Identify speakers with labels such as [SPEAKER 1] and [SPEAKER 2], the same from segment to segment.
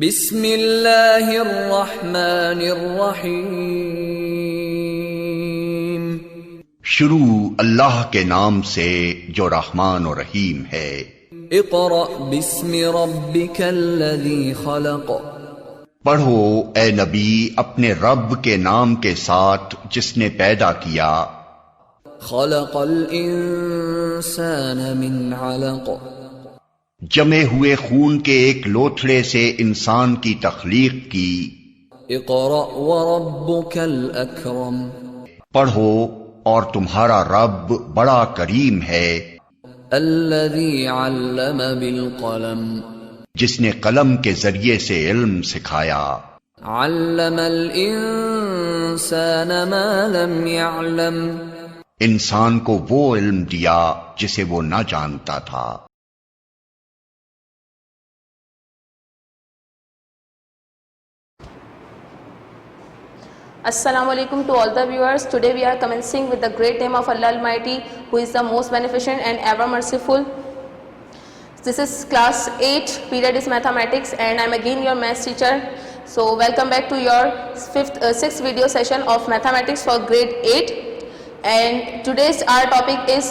[SPEAKER 1] بسم اللہ الرحمن الرحیم.
[SPEAKER 2] شروع اللہ کے نام سے جو رحمان و رحیم ہے.
[SPEAKER 1] اقرأ بسم ربک الذی خلق.
[SPEAKER 2] پڑھو اے نبی اپنے رب کے نام کے ساتھ جس نے پیدا کیا.
[SPEAKER 1] خلق الانسان من علق.
[SPEAKER 2] جمے ہوئے خون کے ایک لوتھڑے سے انسان کی تخلیق کی.
[SPEAKER 1] اقرأ وربک الاکرم.
[SPEAKER 2] پڑھو اور تمہارا رب بڑا کریم ہے.
[SPEAKER 1] الذی علم بالقلم.
[SPEAKER 2] جس نے قلم کے ذریعے سے علم سکھایا.
[SPEAKER 1] علم الانسان ما لم يعلم.
[SPEAKER 2] انسان کو وہ علم دیا جسے وہ نہ جانتا تھا.
[SPEAKER 3] Assalamu alaikum to all the viewers. Today we are commencing with the great name of Allah Almighty, who is the most beneficent and ever merciful. This is class 8, period is mathematics, and I am again your maths teacher. So welcome back to your sixth video session of mathematics for grade 8. And today's our topic is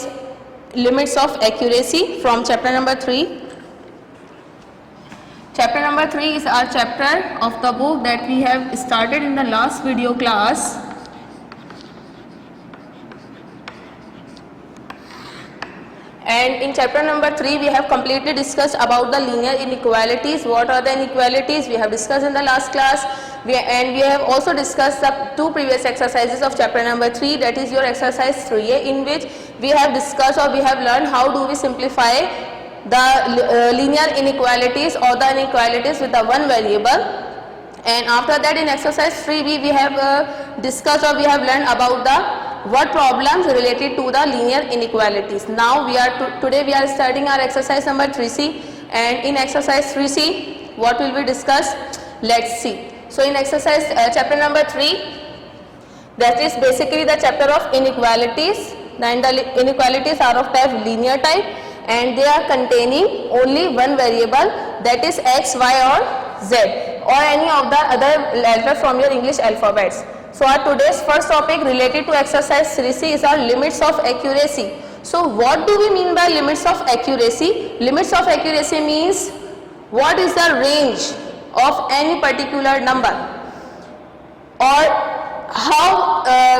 [SPEAKER 3] limits of accuracy from chapter number 3. Chapter number 3 is our chapter of the book that we have started in the last video class. And in chapter number 3 we have completely discussed about the linear inequalities. What are the inequalities? We have discussed in the last class. And we have also discussed the two previous exercises of chapter number 3, that is your exercise 3a, in which we have discussed or we have learned how do we simplify the linear inequalities or the inequalities with the one variable. And after that in exercise 3b we have discussed or we have learned about the word problems related to the linear inequalities. Now today we are starting our exercise number 3c, and in exercise 3c what will we discuss? Let's see. So in exercise chapter number 3, that is basically the chapter of inequalities. Then the inequalities are of type linear type, and they are containing only one variable, that is x, y or z, or any of the other letters from your English alphabets. So our today's first topic related to exercise 3c is our limits of accuracy. So what do we mean by limits of accuracy? Limits of accuracy means what is the range of any particular number, or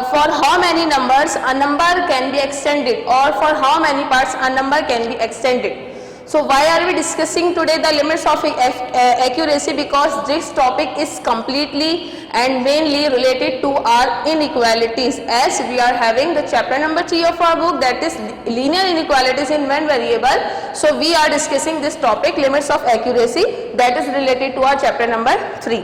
[SPEAKER 3] for how many numbers a number can be extended, or for how many parts a number can be extended. So why are we discussing today the limits of accuracy? Because this topic is completely and mainly related to our inequalities, as we are having the chapter number 3 of our book, that is linear inequalities in one variable. So we are discussing this topic, limits of accuracy, that is related to our chapter number 3.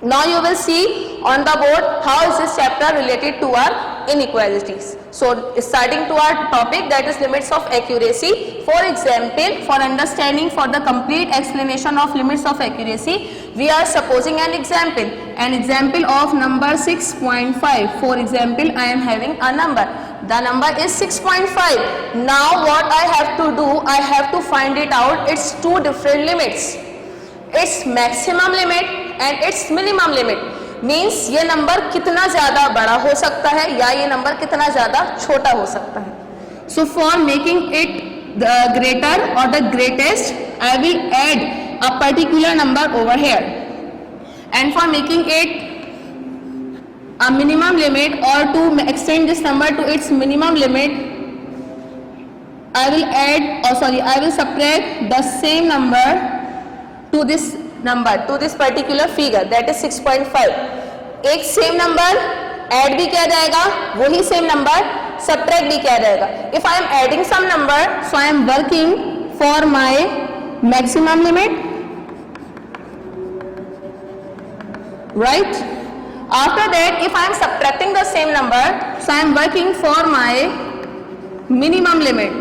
[SPEAKER 3] Now you will see on the board how is this chapter related to our inequalities. So starting to our topic, that is limits of accuracy. For example, for understanding, for the complete explanation of limits of accuracy, we are supposing an example of number 6.5. For example, I am having a number. The number is 6.5. Now what I have to do, I have to find it out. It's two different limits. Its maximum limit and its minimum limit. Means یہ number کتنا زیادہ بڑا ہو سکتا ہے یا یہ number کتنا زیادہ چھوٹا ہو سکتا ہے. So for making it the greater or the greatest, I will add a particular number over here, and for making it a minimum limit, or to extend this number to its minimum limit, I will subtract the same number to this particular figure, that is 6.5. ایک same number add بھی کیا جائے گا, وہی same number subtract بھی کیا جائے گا. If I am adding some number, so I am working for my maximum limit, right? After that, if I am subtracting the same number, so I am working for my minimum limit.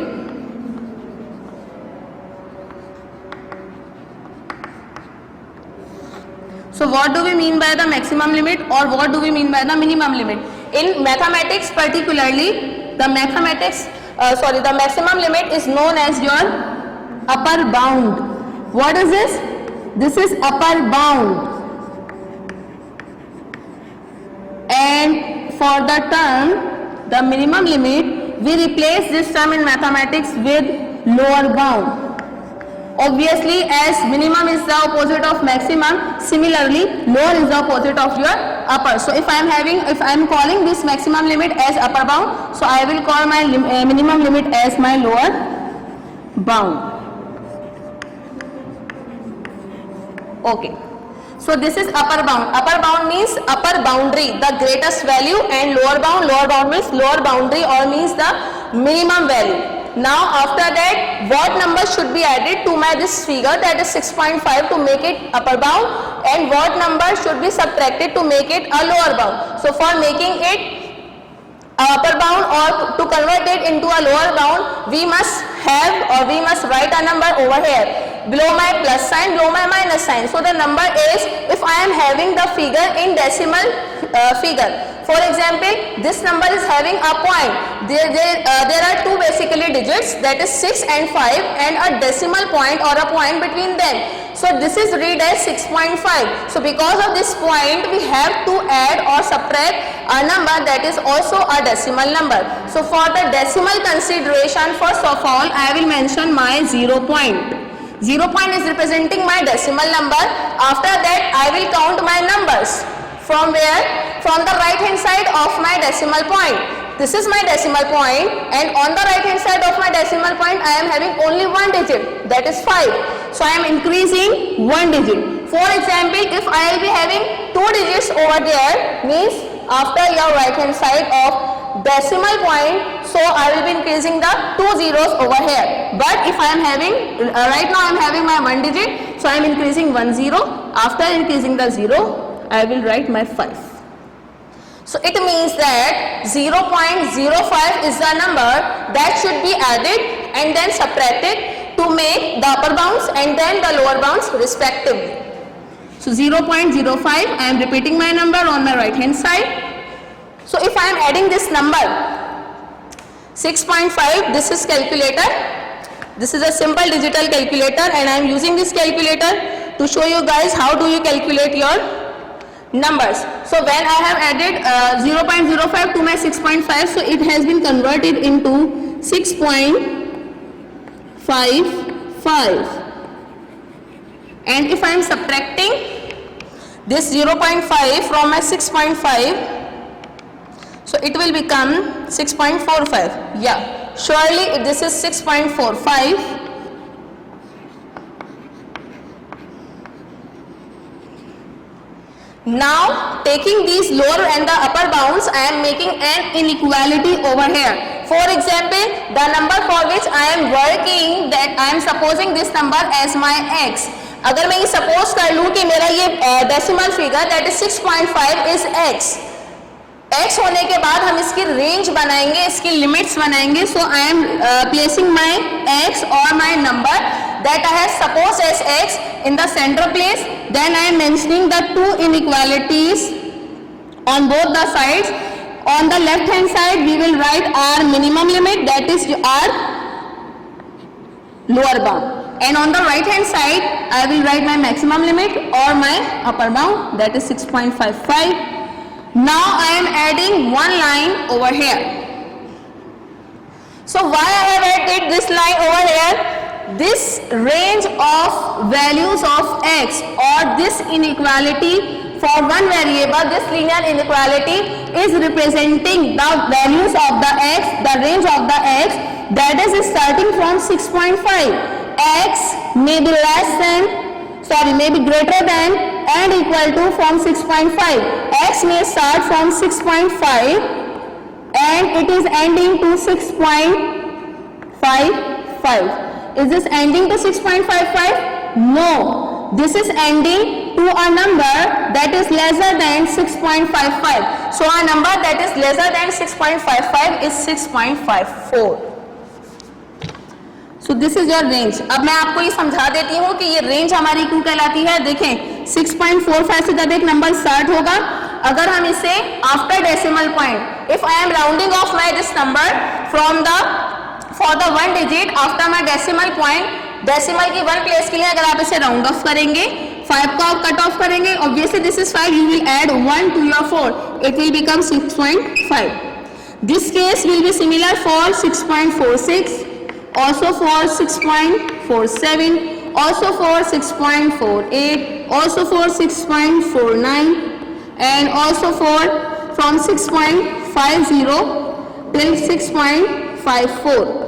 [SPEAKER 3] So what do we mean by the maximum limit, or what do we mean by the minimum limit? In mathematics particularly, the maximum limit is known as your upper bound. What is this? This is upper bound. And for the term, the minimum limit, we replace this term in mathematics with lower bound. Obviously, as minimum is the opposite of maximum, similarly lower is the opposite of your upper. So if I am calling this maximum limit as upper bound, so I will call my minimum limit as my lower bound. Okay. So this is upper bound. Upper bound means upper boundary, the greatest value, and lower bound means lower boundary or means the minimum value. Now after that, what number should be added to my this figure, that is 6.5, to make it upper bound, and what number should be subtracted to make it a lower bound. So for making it upper bound or to convert it into a lower bound, we must write a number over here. Below my plus sign, below my minus sign. So the number is, if I am having the figure in decimal figure. For example, this number is having a point. There are two basically digits, that is 6 and 5, and a decimal point or a point between them. So this is read as 6.5. So because of this point, we have to add or subtract a number that is also a decimal number. So for the decimal consideration, first of all, I will mention my 0 point. 0 point is representing my decimal number. After that, I will count my numbers. From where? From the right hand side of my decimal point. This is my decimal point, and on the right hand side of my decimal point, I am having only one digit, that is 5. So I am increasing one digit. For example, if I will be having two digits over there, means after your right hand side of decimal point, so I will be increasing the two zeros over here. But if I am having, right now I am having my one digit, so I am increasing 1 0. After increasing the 0, I will write my 5. So it means that 0.05 is the number that should be added and then subtracted to make the upper bounds and then the lower bounds respectively. So 0.05, I am repeating my number on my right hand side. So if I am adding this number 6.5, this is calculator. This is a simple digital calculator, and I am using this calculator to show you guys how do you calculate your numbers. So when I have added 0.05 to my 6.5, so it has been converted into 6.55. And if I am subtracting this 0.5 from my 6.5, so it will become 6.45. Yeah, surely this is 6.45. Now taking these lower and the upper bounds, I am making an inequality over here. For example, the number for which I am working, that I am supposing this number as my x. अगर मैं ये suppose कर लूँ कि मेरा ये decimal figure, that is 6.5 is x. x होने के बाद हम इसकी range बनाएंगे, इसकी limits बनाएंगे. So I am placing my x or my number that I have supposed as x in the center place. Then I am mentioning the two inequalities on both the sides. On the left hand side, we will write our minimum limit, that is our lower bound. And on the right hand side, I will write my maximum limit or my upper bound, that is 6.55. Now I am adding one line over here. So why I have added this line over here? This range of values of x or this inequality for one variable, this linear inequality is representing the values of the x, the range of the x, that is starting from 6.5. X may be may be greater than and equal to from 6.5. X may start from 6.5 and it is ending to 6.55. Is this ending to 6.55? No. This is ending to a number that is lesser than 6.55. So a number that is lesser than 6.55 is 6.54. So this is your range. अब मैं आपको ये समझा देती हूँ कि ये range हमारी क्यों कहलाती है. देखें 6.45 से जब एक नंबर स्टार्ट होगा, अगर हम इसे after decimal point, if I am rounding of my this number from the for the one digit after my decimal point, decimal की वन प्लेस के लिए अगर आप इसे राउंड ऑफ करेंगे 5 को आप कट ऑफ करेंगे, obviously this is 5, you will add 1 to your 4, it will become 6.5. This case will be similar for 6.46, also for 6.47, also for 6.48, also for 6.49, and also for from 6.50 till 6.54.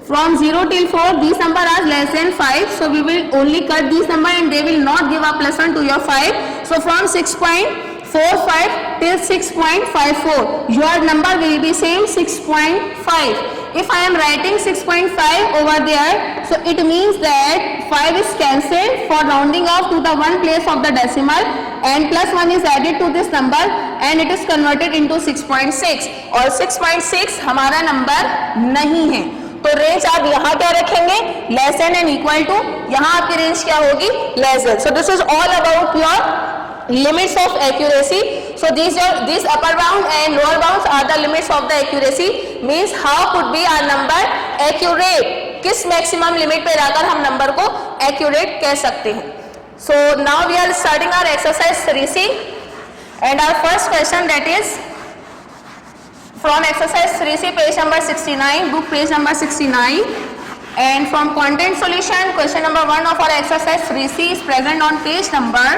[SPEAKER 3] From 0 till 4, these numbers are less than 5, so we will only cut these numbers and they will not give a plus 1 to your 5. So from 6.45 till 6.54, your number will be same 6.5. If I am writing 6.5 over there, so it means that 5 is cancelled for rounding off to the one place of the decimal and plus 1 is added to this number and it is converted into 6.6 और 6.6 हमारा number नहीं है, तो range आप यहाँ क्या रखेंगे, less than and equal to, यहाँ आपकी रेंज क्या होगी, less than. So this is all about your limits of accuracy. So these upper bound and lower bounds are the limits of the accuracy. Means how could be our number accurate, किस maximum limit पे जाकर हम number को accurate कह सकते हैं. So now we are starting our exercise 3C and our first question, that is from exercise 3C, page number 69, book page number 69, and from content solution, question number 1 of our exercise 3C is present on page number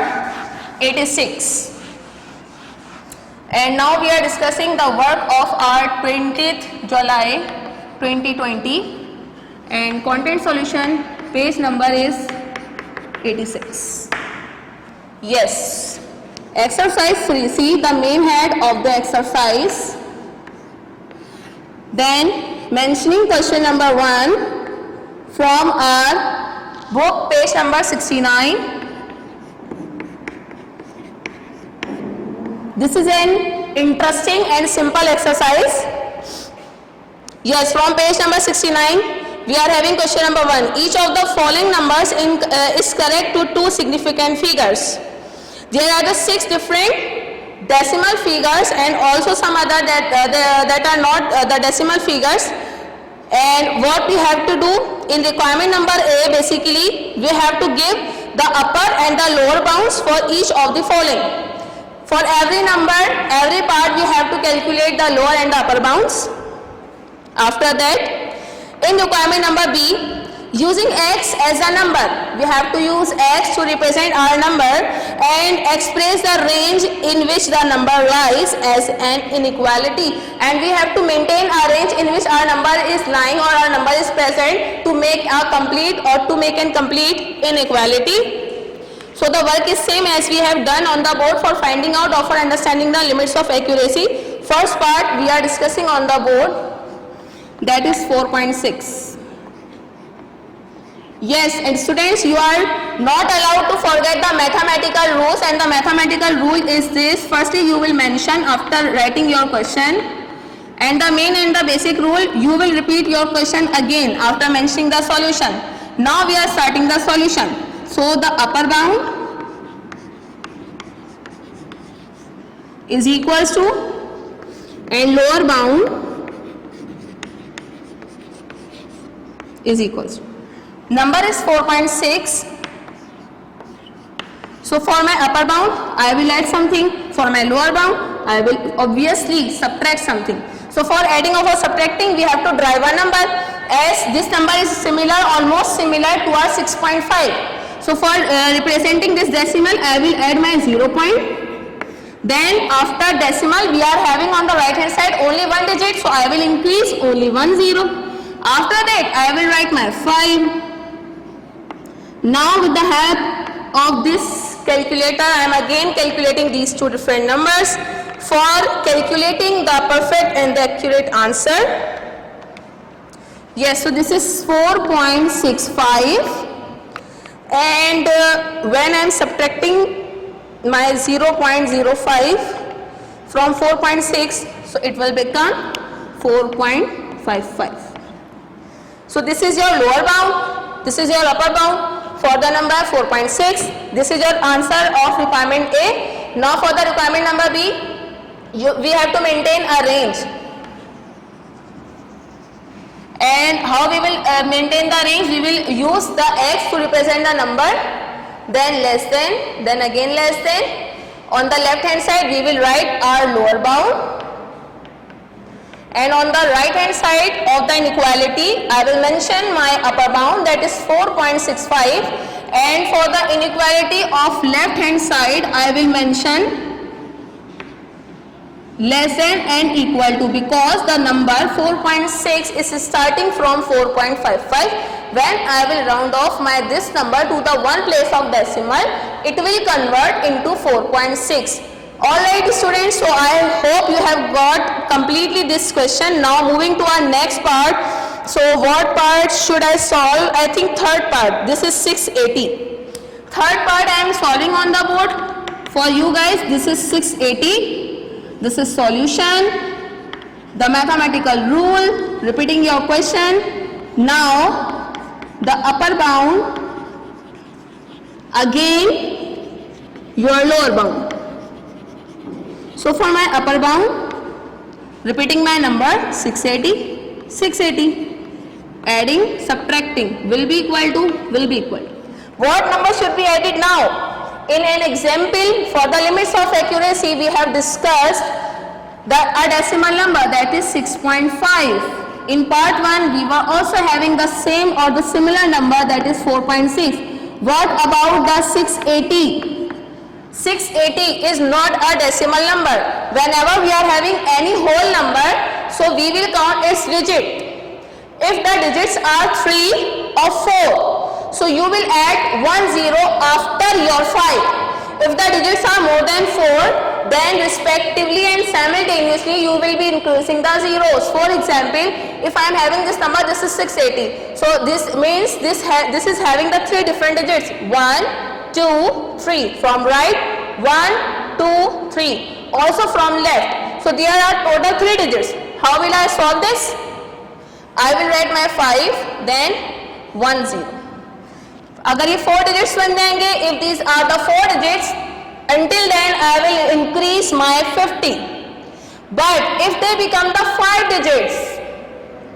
[SPEAKER 3] 86. And now we are discussing the work of our 20th July 2020 and content solution page number is 86. Yes, exercise 3C, the main head of the exercise. Then mentioning question number 1 from our book page number 69. This is an interesting and simple exercise. Yes, from page number 69, we are having question number 1. Each of the following numbers is correct to 2 significant figures. There are the 6 different decimal figures and also some other that are not the decimal figures. And what we have to do in requirement number A, basically, we have to give the upper and the lower bounds for each of the following. For every number, every part, we have to calculate the lower and the upper bounds. After that, in requirement number B, using x as a number, we have to use x to represent our number and express the range in which the number lies as an inequality. And we have to maintain a range in which our number is lying or our number is present to make a complete or to make an complete inequality. So the work is same as we have done on the board for finding out or for understanding the limits of accuracy. First part we are discussing on the board, that is 4.6. Yes, and students, you are not allowed to forget the mathematical rules, and the mathematical rule is this. Firstly, you will mention after writing your question, and the main and the basic rule, you will repeat your question again after mentioning the solution. Now we are starting the solution. So the upper bound is equals to and lower bound is equals to. Number is 4.6. So for my upper bound, I will add something. For my lower bound, I will obviously subtract something. So for adding or for subtracting, we have to derive a number, as this number is similar, almost similar to our 6.5. So for representing this decimal, I will add my 0 point. Then after decimal, we are having on the right hand side only one digit, so I will increase only 1 0. After that, I will write my 5. Now with the help of this calculator, I am again calculating these 2 different numbers for calculating the perfect and the accurate answer. Yes, so this is 4.65. And when I am subtracting my 0.05 from 4.6, so it will become 4.55. So this is your lower bound, this is your upper bound for the number 4.6. This is your answer of requirement A. Now for the requirement number B, we have to maintain a range. And how we will maintain the range? We will use the x to represent the number. then less than, then again less than. On the left hand side we will write our lower bound, and on the right hand side of the inequality I will mention my upper bound, that is 4.65, and for the inequality of left hand side I will mention less than and equal to, because the number 4.6 is starting from 4.55. When I will round off this number to the one place of decimal, it will convert into 4.6. Alright students, so I hope you have got completely this question. Now moving to our next part. So what part should I solve? I think third part. This is 680. Third part I am solving on the board for you guys. This is 680. This is solution, the mathematical rule, repeating your question. Now the upper bound, again your lower bound. So for my upper bound, repeating my number 680, 680, adding, subtracting, will be equal to, will be equal. What number should be added now? In an example, for the limits of accuracy, we have discussed a decimal number, that is 6.5. In part 1, we were also having the same or the similar number, that is 4.6. What about the 680? 680 is not a decimal number. Whenever we are having any whole number, so we will count its digit. If the digits are 3 or 4, so you will add 1 0 after your 5. If the digits are more than 4, then respectively and simultaneously you will be increasing the zeros. For example, if I am having this number, this is 680. So this means this is having the 3 different digits. 1, 2, 3. From right, 1, 2, 3. Also from left. So there are total 3 digits. How will I solve this? I will write my 5, then 1 0. अगर ये 4 digits बन जाएंगे, if these are the 4 digits, until then I will increase my 50. But if they become the 5 digits,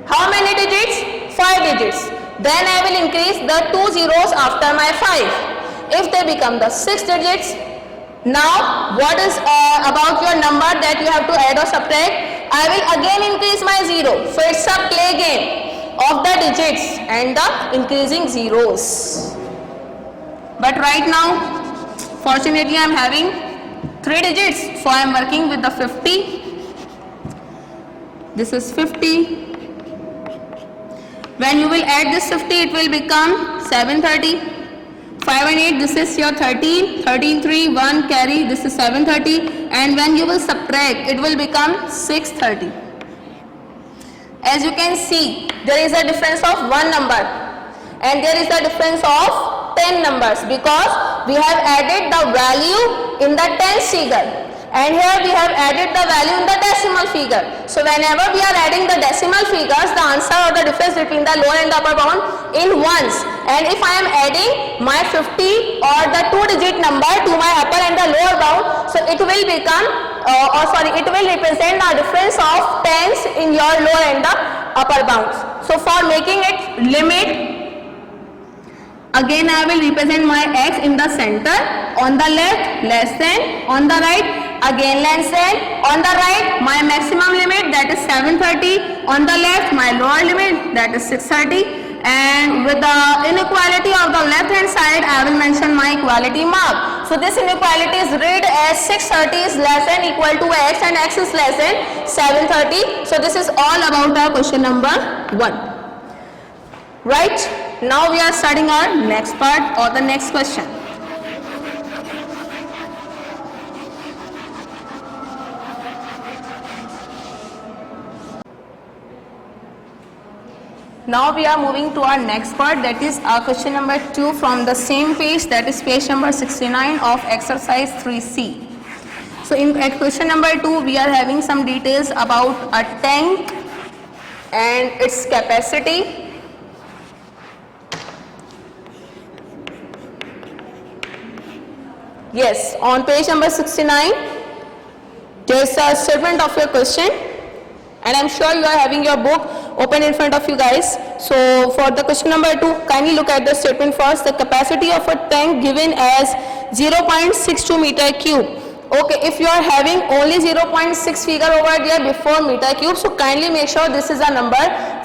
[SPEAKER 3] how many digits? 5 digits. Then I will increase the 2 zeros after my 5. If they become the 6 digits, now what is about your number that you have to add or subtract? I will again increase my 0. So it's a play game of the digits and the increasing zeros. But right now, fortunately I am having 3 digits, so I am working with the 50. This is 50. When you will add this 50, it will become 730. 5 and 8, this is your 13. 13, 3, 1 carry, this is 730. And when you will subtract, it will become 630. As you can see, there is a difference of 1 number and there is a difference of 10 numbers, because we have added the value in the tens figure and here we have added the value in the decimal figure. So whenever we are adding the decimal figures, the answer or the difference between the lower and the upper bound in ones, and if I am adding my 50 or the 2-digit number to my upper and the lower bound, so it will become it will represent the difference of tens in your lower and the upper bounds. So for making it limit, again I will represent my x in the center, on the left less than, on the right again less than, on the right my maximum limit, that is 730, on the left my lower limit, that is 630, and with the inequality of the left hand side I will mention my equality mark. So this inequality is read as 630 is less than equal to x and x is less than 730. So this is all about our question number 1. Right? Now we are starting our next part or the next question. Now we are moving to our next part, that is our question number 2 from the same page, that is page number 69 of exercise 3C. So at question number 2 we are having some details about a tank and its capacity. Yes, on page number 69 there is a statement of your question, and I am sure you are having your book open in front of you guys. So for the question number 2, kindly look at the statement first. The capacity of a tank given as 0.62 meter cube. Okay, if you are having only 0.6 figure over there before meter cube, so kindly make sure this is a number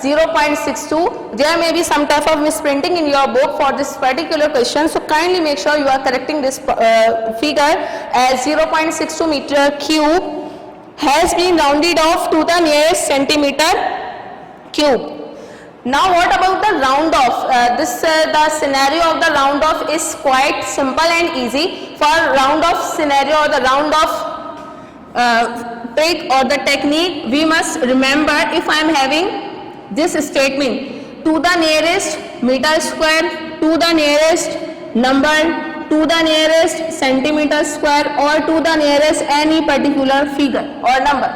[SPEAKER 3] 0.62. There may be some type of misprinting in your book for this particular question, so kindly make sure you are correcting this figure as 0.62 meter cube has been rounded off to the nearest centimeter cube. Now what about the round off? The scenario of the round off is quite simple and easy. For round off scenario or the round off trick or the technique, we must remember, if I am having this statement, to the nearest meter square, to the nearest number, to the nearest centimeter square, or to the nearest any particular figure or number.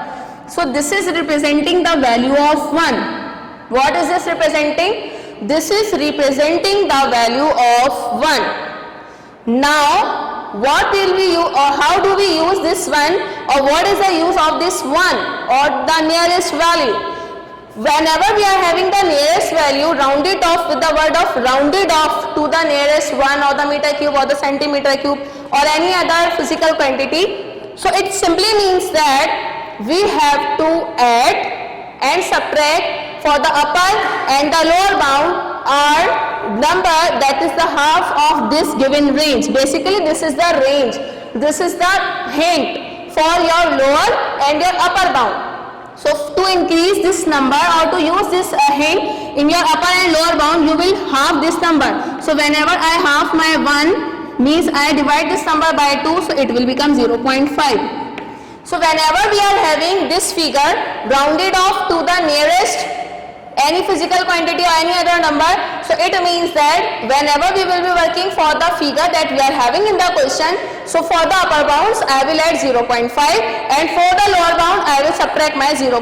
[SPEAKER 3] So this is representing the value of 1. What is this representing? This is representing the value of 1. Now, what will we use, or how do we use this 1, or what is the use of this 1 or the nearest value? Whenever we are having the nearest value, round it off with the word of rounded off to the nearest 1 or the meter cube or the centimeter cube or any other physical quantity. So it simply means that we have to add and subtract for the upper and the lower bound are number that is the half of this given range. Basically this is the range. This is the hint for your lower and your upper bound. So to increase this number or to use this hint in your upper and lower bound, you will halve this number. So whenever I half my 1 means I divide this number by 2, so it will become 0.5. So whenever we are having this figure rounded off to the nearest any physical quantity or any other number, so it means that whenever we will be working for the figure that we are having in the question, so for the upper bounds I will add 0.5 and for the lower bound I will subtract my 0.5.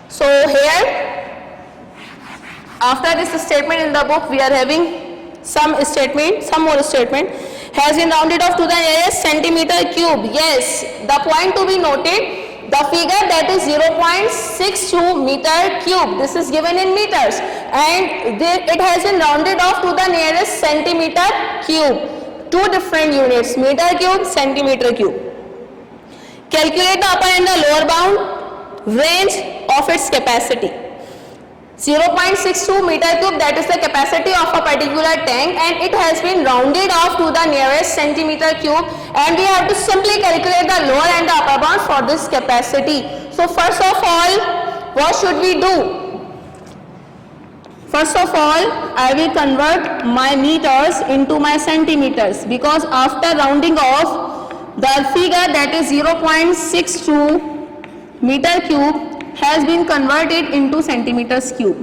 [SPEAKER 3] So here, after this statement in the book, we are having some more statement. Has been rounded off to the nearest centimeter cube. Yes, the point to be noted, the figure that is 0.62 meter cube, this is given in meters, and it has been rounded off to the nearest centimeter cube. Two different units, meter cube, centimeter cube. Calculate the upper and the lower bound range of its capacity. 0.62 meter cube, that is the capacity of a particular tank, and it has been rounded off to the nearest centimeter cube, and we have to simply calculate the lower and the upper bound for this capacity. So first of all, what should we do? First of all, I will convert my meters into my centimeters, because after rounding off, the figure that is 0.62 meter cube has been converted into centimeters cube.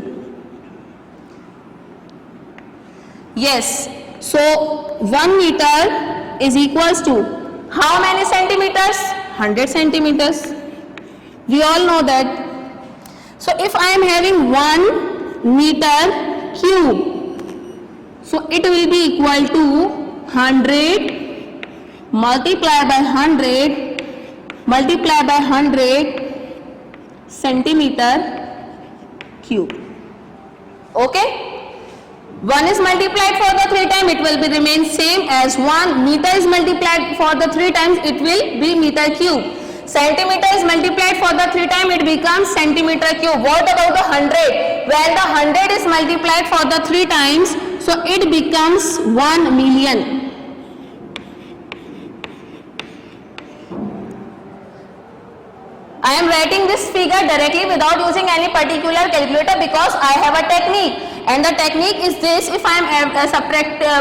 [SPEAKER 3] Yes, so 1 meter is equals to how many centimeters? 100 centimeters. We all know that. So if I am having 1 meter cube, so it will be equal to 100 multiplied by 100 multiplied by 100 centimeter cube. Okay, 1 is multiplied for the 3 times, it will be remain same as 1 meter is multiplied for the 3 times, it will be meter cube. Centimeter is multiplied for the 3 times, it becomes centimeter cube. What about the 100? When the 100 is multiplied for the 3 times, so it becomes 1 million. I am writing this figure directly without using any particular calculator because I have a technique, and the technique is this: if I am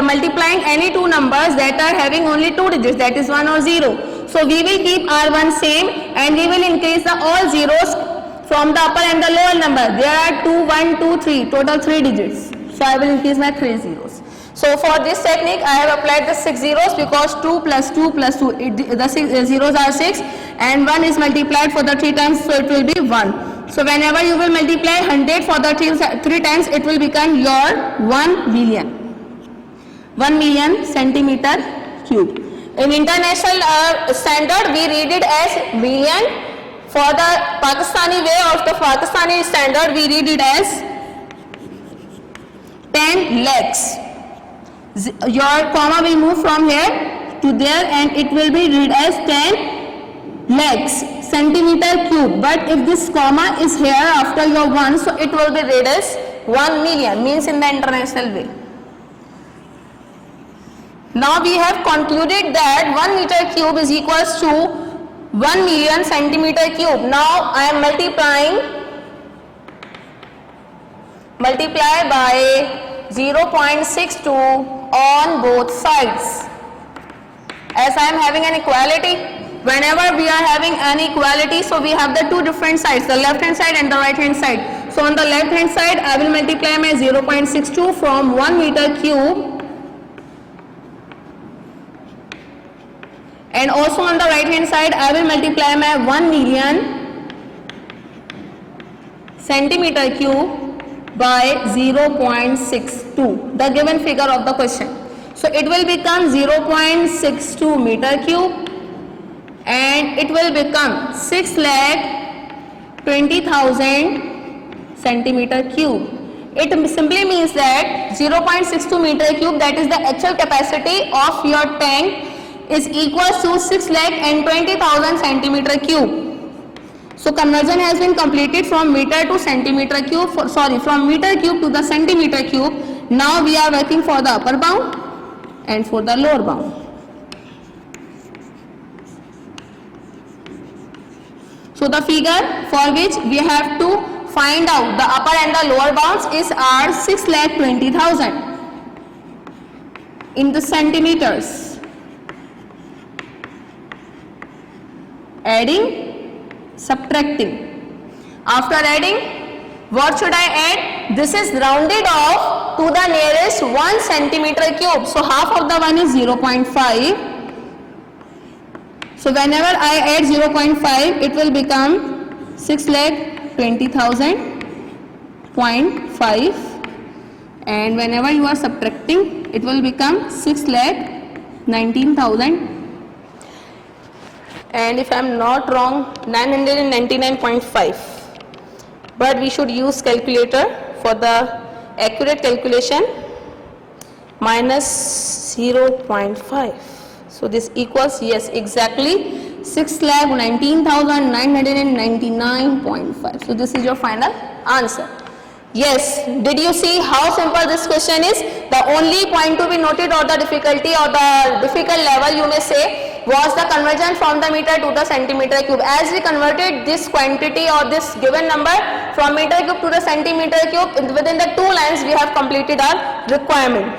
[SPEAKER 3] multiplying any two numbers that are having only 2 digits, that is 1 or 0, so we will keep R1 same and we will increase the all zeros from the upper and the lower number. There are 2, 1, 2, 3, total 3 digits, so I will increase my 3 zeros. So for this technique I have applied the 6 zeros because 2 plus 2 plus 2, the 6 zeros are 6 and 1 is multiplied for the 3 times, so it will be 1. So whenever you will multiply 100 for the 3 times, it will become your 1 million. 1 million centimeter cube. In international standard we read it as million. For the Pakistani way of the Pakistani standard we read it as 10 lakhs. Your comma will move from here to there and it will be read as 10 lakhs centimeter cube. But if this comma is here after your 1, so it will be read as 1 million, means in the international way. Now we have concluded that 1 meter cube is equals to 1 million centimeter cube. Now I am multiply by 0.62 on both sides. As I am having an equality, whenever we are having an equality, so we have the two different sides, the left hand side and the right hand side. So on the left hand side, I will multiply my 0.62 from 1 meter cube, and also on the right hand side, I will multiply my 1 million centimeter cube by 0.62, the given figure of the question. So it will become 0.62 meter cube and it will become 6,20,000 centimeter cube. It simply means that 0.62 meter cube, that is the actual capacity of your tank, is equal to 6,20,000 centimeter cube. So conversion has been completed from meter to centimeter cube, from meter cube to the centimeter cube. Now we are working for the upper bound and for the lower bound. So the figure for which we have to find out the upper and the lower bounds is our 6,20,000 in the centimeters. Adding, subtracting. After adding, what should I add? This is rounded off to the nearest 1 centimeter cube. So half of the 1 is 0.5. So whenever I add 0.5, it will become 6,20,000.5, and whenever you are subtracting, it will become 6,19,000. And if I am not wrong, 999.5. But we should use calculator for the accurate calculation. Minus 0.5. So this equals, yes, exactly 6,19,999.5. So this is your final answer. Yes, did you see how simple this question is? The only point to be noted, or the difficulty or the difficult level you may say, was the conversion from the meter to the centimeter cube. As we converted this quantity or this given number from meter cube to the centimeter cube, within the 2 lines we have completed our requirement.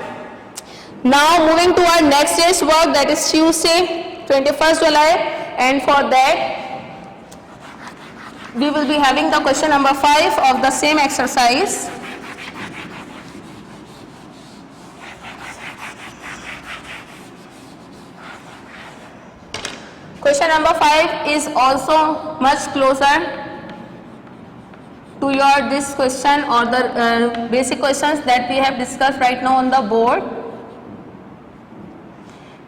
[SPEAKER 3] Now moving to our next day's work, that is Tuesday, 21st July, and for that we will be having the question number 5 of the same exercise. Question number 5 is also much closer to your this question or the basic questions that we have discussed right now on the board,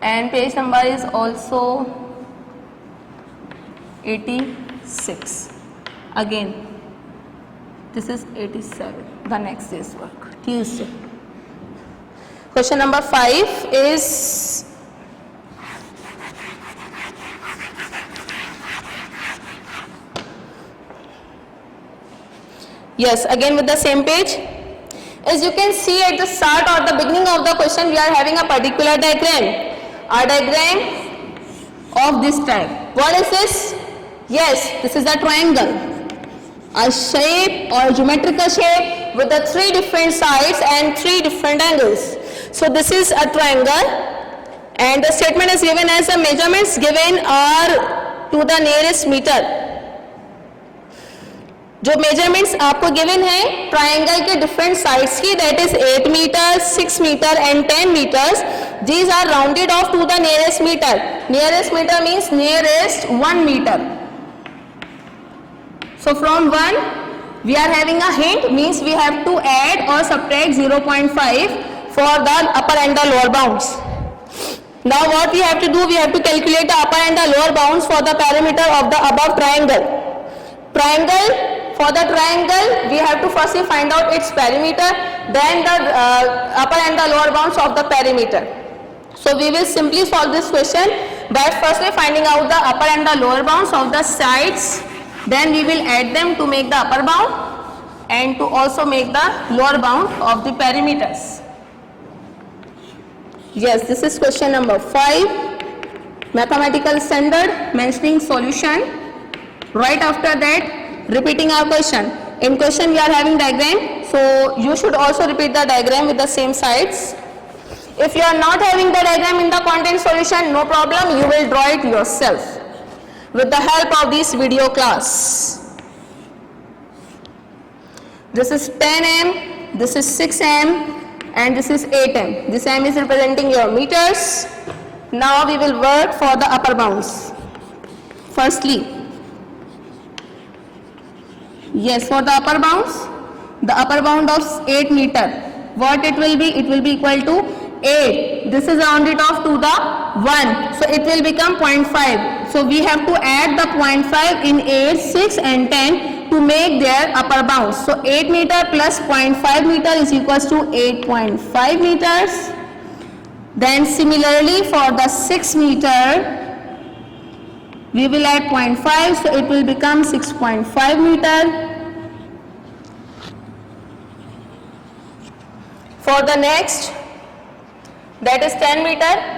[SPEAKER 3] and page number is also 86. Again, this is 87, the next day's work, Tuesday. Question number 5 is yes, again with the same page. As you can see at the start or the beginning of the question, we are having a particular diagram. A diagram of this type. What is this? Yes, this is a triangle. A shape or geometrical shape with the 3 different sides and 3 different angles. So this is a triangle, and the statement is given as the measurements given are to the nearest meter. जो measurements आपको given है triangle के different sides की, that is 8 metre, 6 metre and 10 metres. These are rounded off to the nearest meter. Nearest meter means nearest 1 meter. So from 1 we are having a hint, means we have to add or subtract 0.5 for the upper and the lower bounds. Now what we have to do, we have to calculate the upper and the lower bounds for the perimeter of the above triangle. Triangle For the triangle, we have to firstly find out its perimeter, then the upper and the lower bounds of the perimeter. So we will simply solve this question by firstly finding out the upper and the lower bounds of the sides, then we will add them to make the upper bound and to also make the lower bound of the perimeters. Yes, this is question number 5. Mathematical standard mentioning solution. Right after that, repeating our question. In question we are having diagram, so you should also repeat the diagram with the same sides. If you are not having the diagram in the content solution, no problem, you will draw it yourself with the help of this video class. This is 10 m, this is 6 m, and this is 8 m. This m is representing your meters. Now we will work for the upper bounds. Firstly, yes, for the upper bound of 8 meter, what it will be? It will be equal to 8. This is rounded off to the 1, so it will become 0.5. So we have to add the 0.5 in 8, 6 and 10 to make their upper bounds. So 8 meter plus 0.5 meter is equals to 8.5 meters. Then similarly for the 6 meter, we will add 0.5, so it will become 6.5 meter. For the next, that is 10 meter,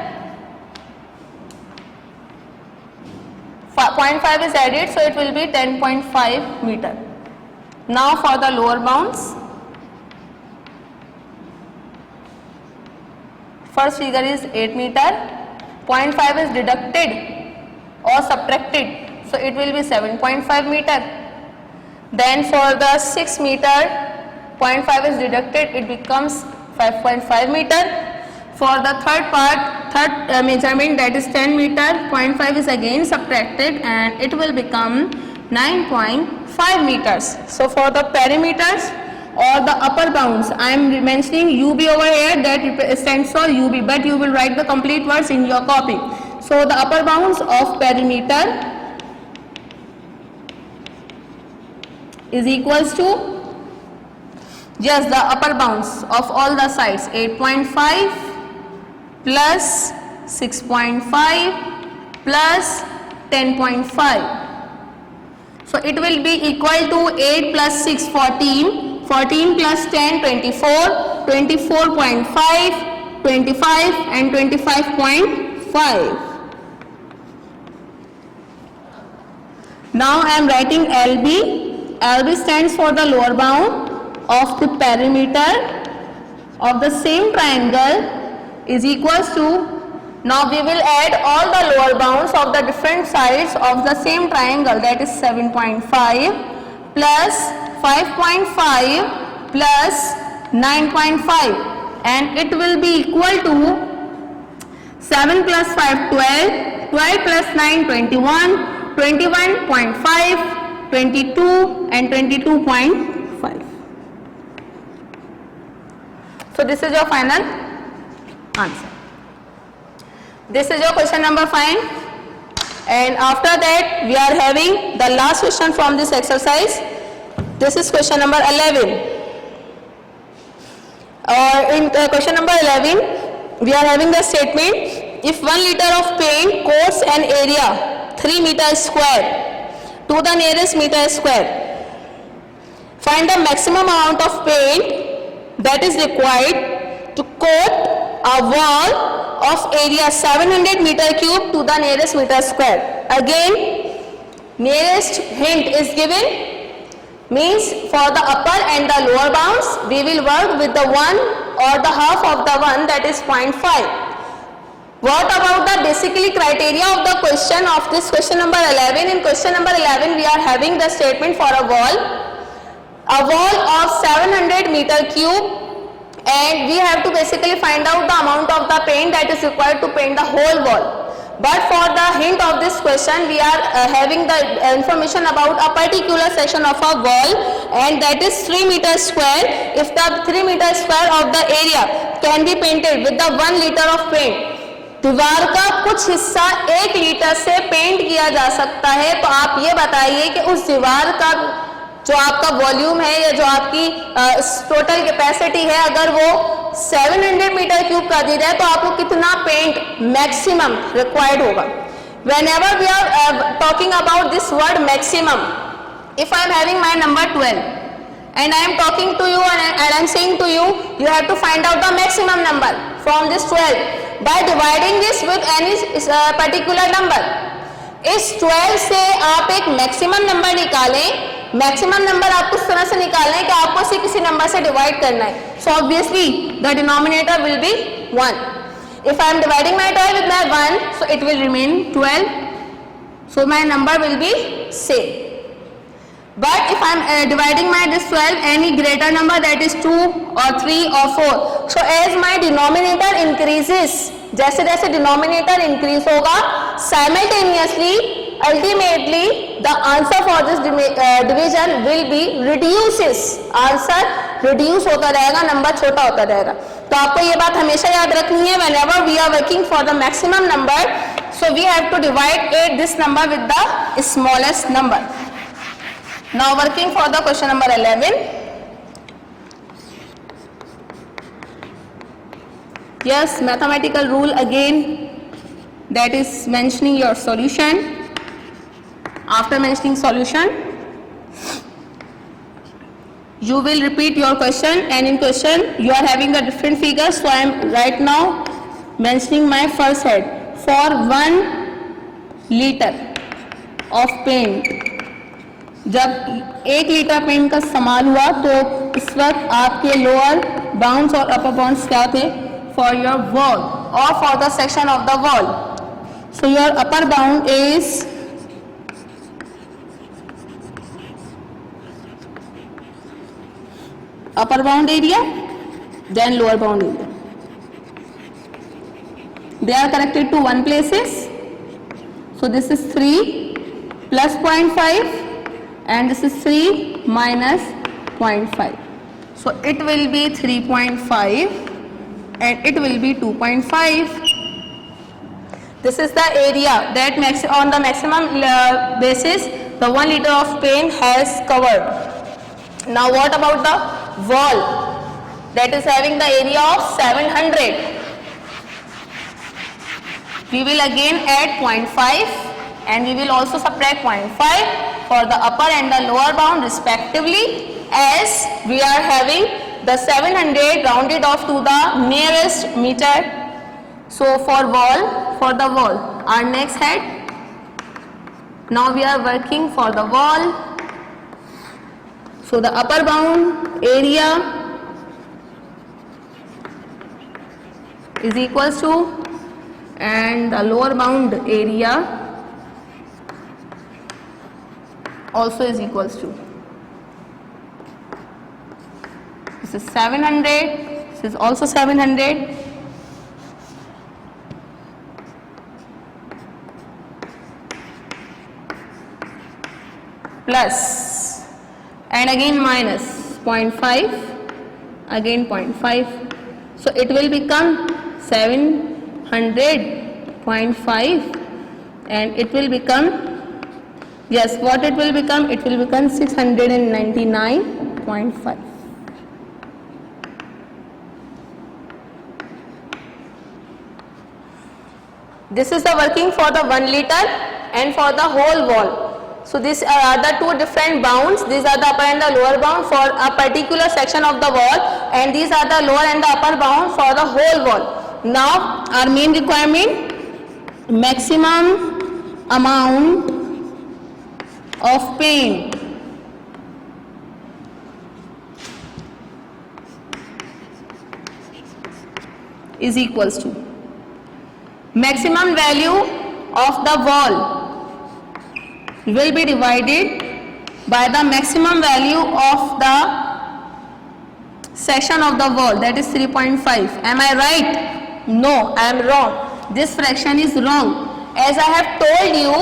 [SPEAKER 3] 0.5 is added, so it will be 10.5 meter. Now for the lower bounds, first figure is 8 meter, 0.5 is deducted or subtracted, so it will be 7.5 meter. Then for the 6 meter, 0.5 is deducted, it becomes 5.5 meter. For the third measurement, that is 10 meter, 0.5 is again subtracted and it will become 9.5 meters. So for the perimeters or the upper bounds, I am mentioning UB over here, that stands for UB, but you will write the complete words in your copy. So the upper bounds of perimeter is equals to, yes, the upper bounds of all the sides, 8.5 plus 6.5 plus 10.5. So it will be equal to 8 plus 6, 14, 14 plus 10, 24, 24.5, 25 and 25.5. Now I am writing LB. LB stands for the lower bound of the perimeter of the same triangle is equals to, now we will add all the lower bounds of the different sides of the same triangle, that is 7.5 plus 5.5 plus 9.5, and it will be equal to 7 plus 5, 12, 12 plus 9, 21, 21.5, 22 and 22.5. So this is your final answer. This is your question number 5, and after that we are having the last question from this exercise. This is question number 11. In question number 11, we are having the statement, if 1 liter of paint coats an area 3 meters square to the nearest meter square, find the maximum amount of paint that is required to coat a wall of area 700 meter cube to the nearest meter square. Again, nearest hint is given, means for the upper and the lower bounds we will work with the 1 or the half of the 1, that is 0.5. What about the basically criteria of the question of this question number 11? In question number 11 we are having the statement for a wall of 700 meter cube, and we have to basically find out the amount of the paint that is required to paint the whole wall. But for the hint of this question, we are having the information about a particular section of a wall, and that is 3 meters square. If the 3 meters square of the area can be painted with the 1 liter of paint, दीवार का कुछ हिस्सा 1 litre से paint किया जा सकता है, तो आप ये बताइए कि उस दीवार का جو آپ کا والیوم ہے یا جو آپ کی ٹوٹل کیپیسٹی ہے, اگر وہ 700 میٹر کیوب کر دی جائے تو آپ کو کتنا پینٹ میکسیمم ریکوائرڈ ہوگا. Whenever we are talking about this word maximum, if I am having my number 12 and I am talking to you and I am saying to you, you have to find out the maximum number from this 12 by dividing this with any particular number. اس 12 سے آپ ایک maximum number نکالیں. Maximum number آپ کو اس طرح سے نکالیں کہ آپ کو اسے کسی نمبر سے ڈیوائڈ کرنا ہے. سو obviously the denominator will be 1. If I am dividing my 12 with my 1, so it will remain 12. So my number will be same. But if I am dividing my this 12 any greater number, that is 2 or 3 or 4. So as my denominator increases, جیسے جیسے denominator increase ہوگا, simultaneously, ultimately, the answer for this division will be reduces. Answer reduce ہوتا رہے گا, number چھوٹا ہوتا رہے گا. تو آپ کو یہ بات ہمیشہ یاد رکھنی ہے. Whenever we are working for the maximum number, so we have to divide this number with the smallest number. Now working for the question number 11. Yes, mathematical rule again, that is mentioning your solution. After mentioning solution, you will repeat your question, and in question you are having the different figures. So I am right now mentioning my first head. For 1 liter of paint, جب 1 letter pant کا استعمال ہوا تو اس وقت آپ کے lower bounds اور اپر bounds کیا تھے؟ فار یور وال اور for the section of the وال. So your upper bound is upper bound area, then lower bound area. They are connected to one places. So this is 3 plus 0.5 and this is 3 minus 0.5. So it will be 3.5 and it will be 2.5. This is the area that on the maximum basis the 1 liter of paint has covered. Now what about the wall that is having the area of 700? We will again add 0.5 and we will also subtract 0.5 for the upper and the lower bound respectively, as we are having the 700 rounded off to the nearest meter. So for the wall, our next head. Now we are working for the wall. So the upper bound area is equals to, and the lower bound area also is equals to. This is 700, this is also 700. Plus and again minus 0.5, again 0.5. So it will become 700.5 and it will become, yes, what it will become? It will become 699.5. This is the working for the 1 liter and for the whole wall. So these are the two different bounds. These are the upper and the lower bound for a particular section of the wall, and these are the lower and the upper bound for the whole wall. Now our main requirement, maximum amount of paint is equals to maximum value of the wall will be divided by the maximum value of the section of the wall, that is 3.5. Am I right? No, I am wrong. This fraction is wrong. As I have told you,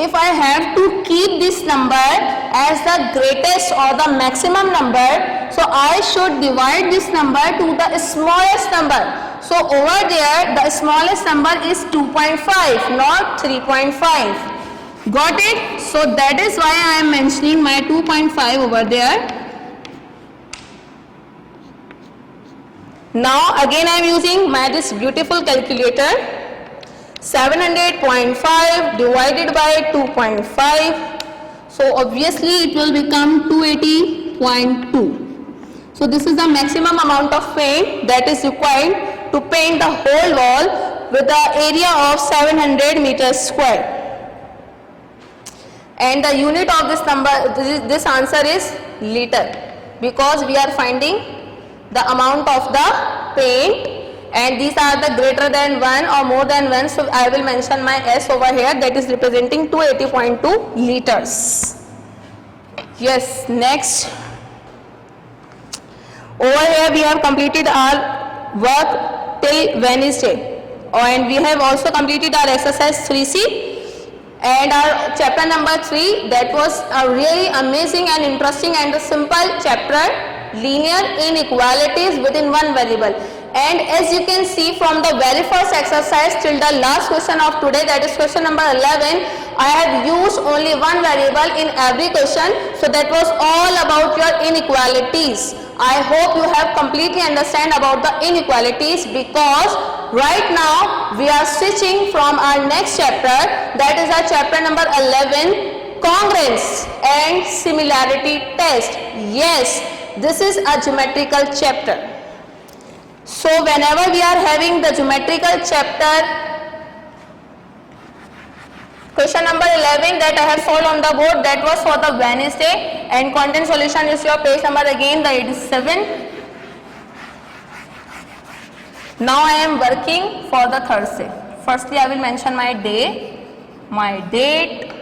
[SPEAKER 3] if I have to keep this number as the greatest or the maximum number, so I should divide this number to the smallest number. So over there the smallest number is 2.5, not 3.5. Got it? So that is why I am mentioning my 2.5 over there. Now again I am using this beautiful calculator. 700.5 divided by 2.5. So obviously it will become 280.2. So this is the maximum amount of paint that is required to paint the whole wall with the area of 700 meters square. And the unit of this number, this answer is liter, because we are finding the amount of the paint, and these are the greater than 1 or more than 1. So I will mention my S over here, that is representing 280.2 liters. Yes, next. Over here we have completed our work till Wednesday, and we have also completed our exercise 3C. And our chapter number 3, that was a really amazing and interesting and a simple chapter, linear inequalities within one variable. And as you can see from the very first exercise till the last question of today, that is question number 11, I have used only one variable in every question. So that was all about your inequalities. I hope you have completely understand about the inequalities, because right now we are switching from our next chapter, that is our chapter number 11, congruence and similarity test. Yes, this is a geometrical chapter. So whenever we are having the geometrical chapter, question number 11 that I have solved on the board, that was for the Wednesday, and content solution is your page number again, the 87. Now I am working for the Thursday. Firstly I will mention my day, my date,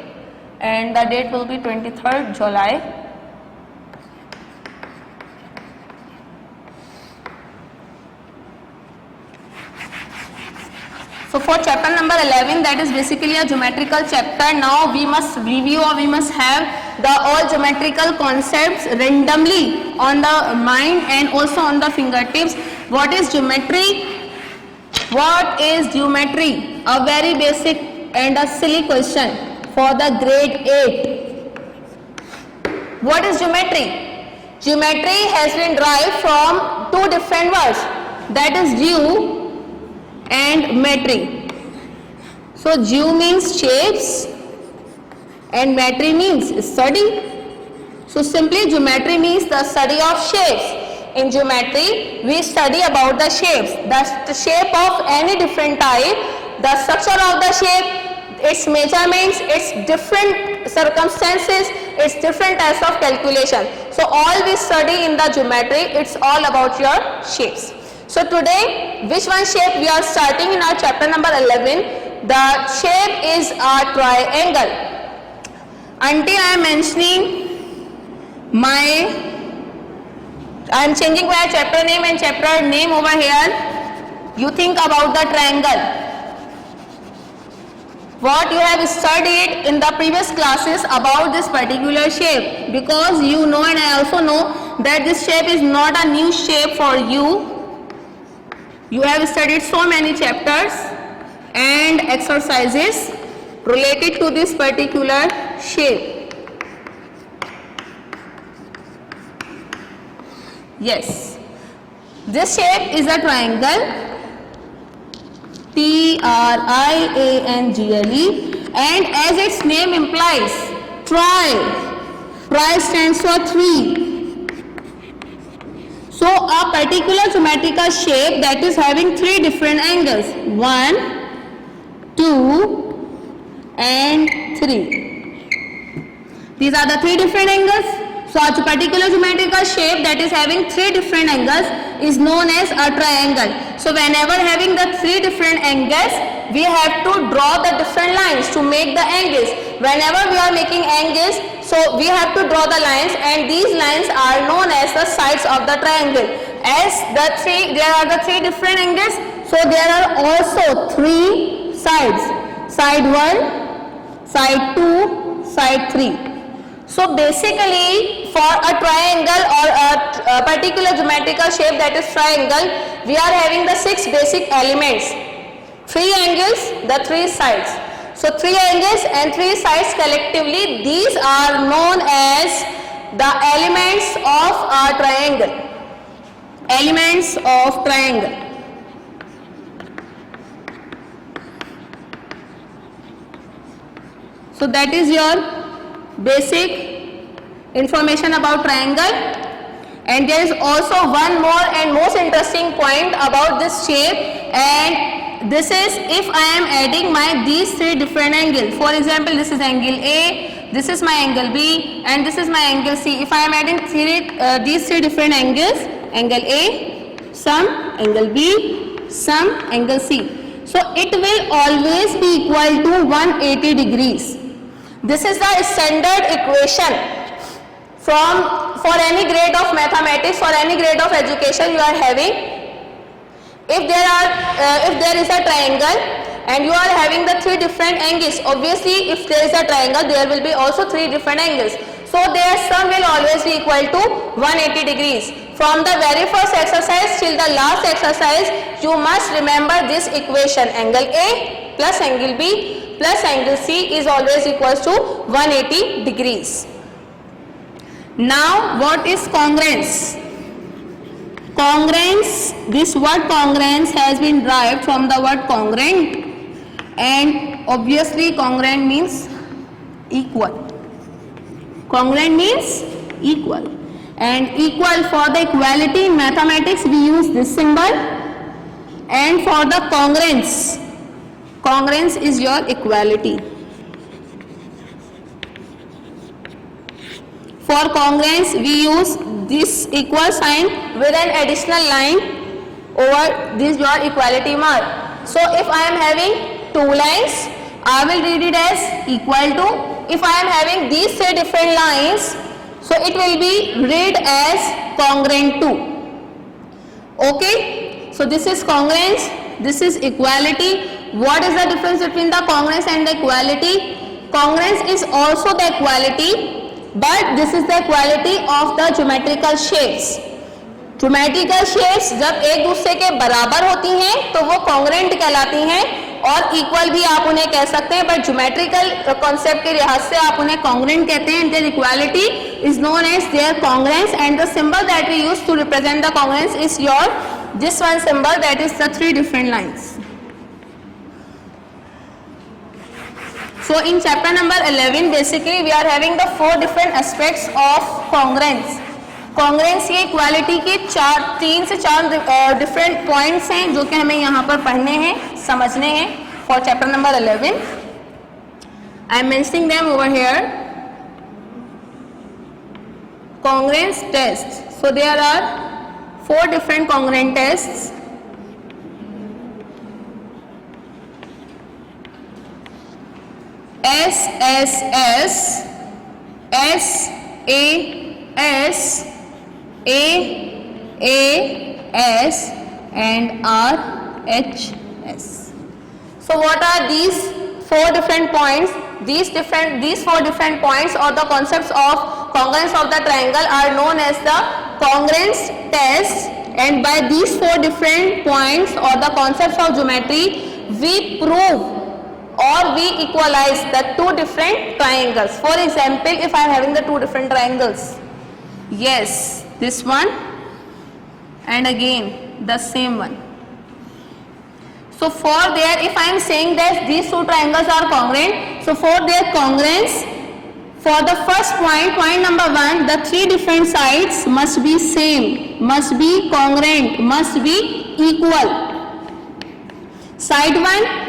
[SPEAKER 3] and the date will be 23rd July. So for chapter number 11, that is basically a geometrical chapter. Now we must review, or we must have the all geometrical concepts randomly on the mind and also on the fingertips. What is geometry? What is geometry? A very basic and a silly question for the grade 8. What is geometry? Geometry has been derived from two different words, that is geo and metry. So geo means shapes and metry means study. So simply geometry means the study of shapes. In geometry we study about the shapes, the shape of any different type, the structure of the shape, its measurements, its different circumstances, its different types of calculation. So all we study in the geometry, it's all about your shapes. So today, which one shape we are starting in our chapter number 11? The shape is a triangle. Until I am mentioning I am changing my chapter name and chapter name over here. You think about the triangle. What you have studied in the previous classes about this particular shape, because you know and I also know that this shape is not a new shape for you. You have studied so many chapters and exercises related to this particular shape. Yes, this shape is a triangle, triangle, and as its name implies, tri stands for 3. So a particular geometrical shape that is having 3 different angles, 1, 2 and 3. These are the 3 different angles. So a particular geometrical shape that is having 3 different angles is known as a triangle. So whenever having the 3 different angles, we have to draw the different lines to make the angles. Whenever we are making angles, so we have to draw the lines, and these lines are known as the sides of the triangle. As there are the 3 different angles, so there are also 3 sides. Side 1, side 2, side 3. So basically for a triangle or a particular geometrical shape that is triangle, we are having the 6 basic elements. 3 angles, the 3 sides. So 3 angles and 3 sides collectively, these are known as the elements of a triangle. Elements of triangle. So that is your basic information about triangle. And there is also one more and most interesting point about this shape, and this is if I am adding these 3 different angles. For example, this is angle A, this is my angle B, and this is my angle C. If I am adding these 3 different angles, angle A, some angle B, some angle C, so it will always be equal to 180 degrees. This is the standard equation for any grade of mathematics, for any grade of education you are having. If there is a triangle and you are having the 3 different angles, obviously if there is a triangle there will be also 3 different angles, so their sum will always be equal to 180 degrees. From the very first exercise till the last exercise, you must remember this equation: angle A plus angle B plus angle C is always equals to 180 degrees. Now what is congruence? Congruence, this word congruence has been derived from the word congruent, and obviously congruent means equal. Congruent means equal, and equal, for the equality in mathematics we use this symbol, and for the congruence is your equality. For congruence we use this equal sign with an additional line over this your equality mark. So if I am having 2 lines, I will read it as equal to. If I am having these 3 different lines, so it will be read as congruent to. Okay, so this is congruence, this is equality. What is the difference between the congruence and the equality? Congruence is also the equality, but this is the equality of the geometrical shapes. Geometrical shapes जब एक दूसरे के बराबर होती हैं तो वो congruent कहलाती हैं, और equal भी आप उन्हें कह सकते हैं, but geometrical concept के लिहाज से आप उन्हें congruent कहते हैं. Their equality is known as their congruence, and the symbol that we use to represent the congruence is this one symbol, that is the 3 different lines. So in chapter number 11 basically we are having the 4 different aspects of congruence. Congruence ये equality के 3 से 4 different points हैं जो कि हमें यहाँ पर पढ़ने हैं, समझने हैं for chapter number 11. I am mentioning them over here. Congruence tests. So there are 4 different congruent tests. SSS, SAS, AAS and RHS. So what are these 4 different points? These 4 different points or the concepts of congruence of the triangle are known as the congruence test, and by these 4 different points or the concepts of geometry we prove or we equalize the 2 different triangles. For example, if I am having the 2 different triangles, yes, this one and again the same one. So for there, if I am saying that these 2 triangles are congruent, so for their congruence, for the first point number 1, the 3 different sides must be same, must be congruent, must be equal. Side 1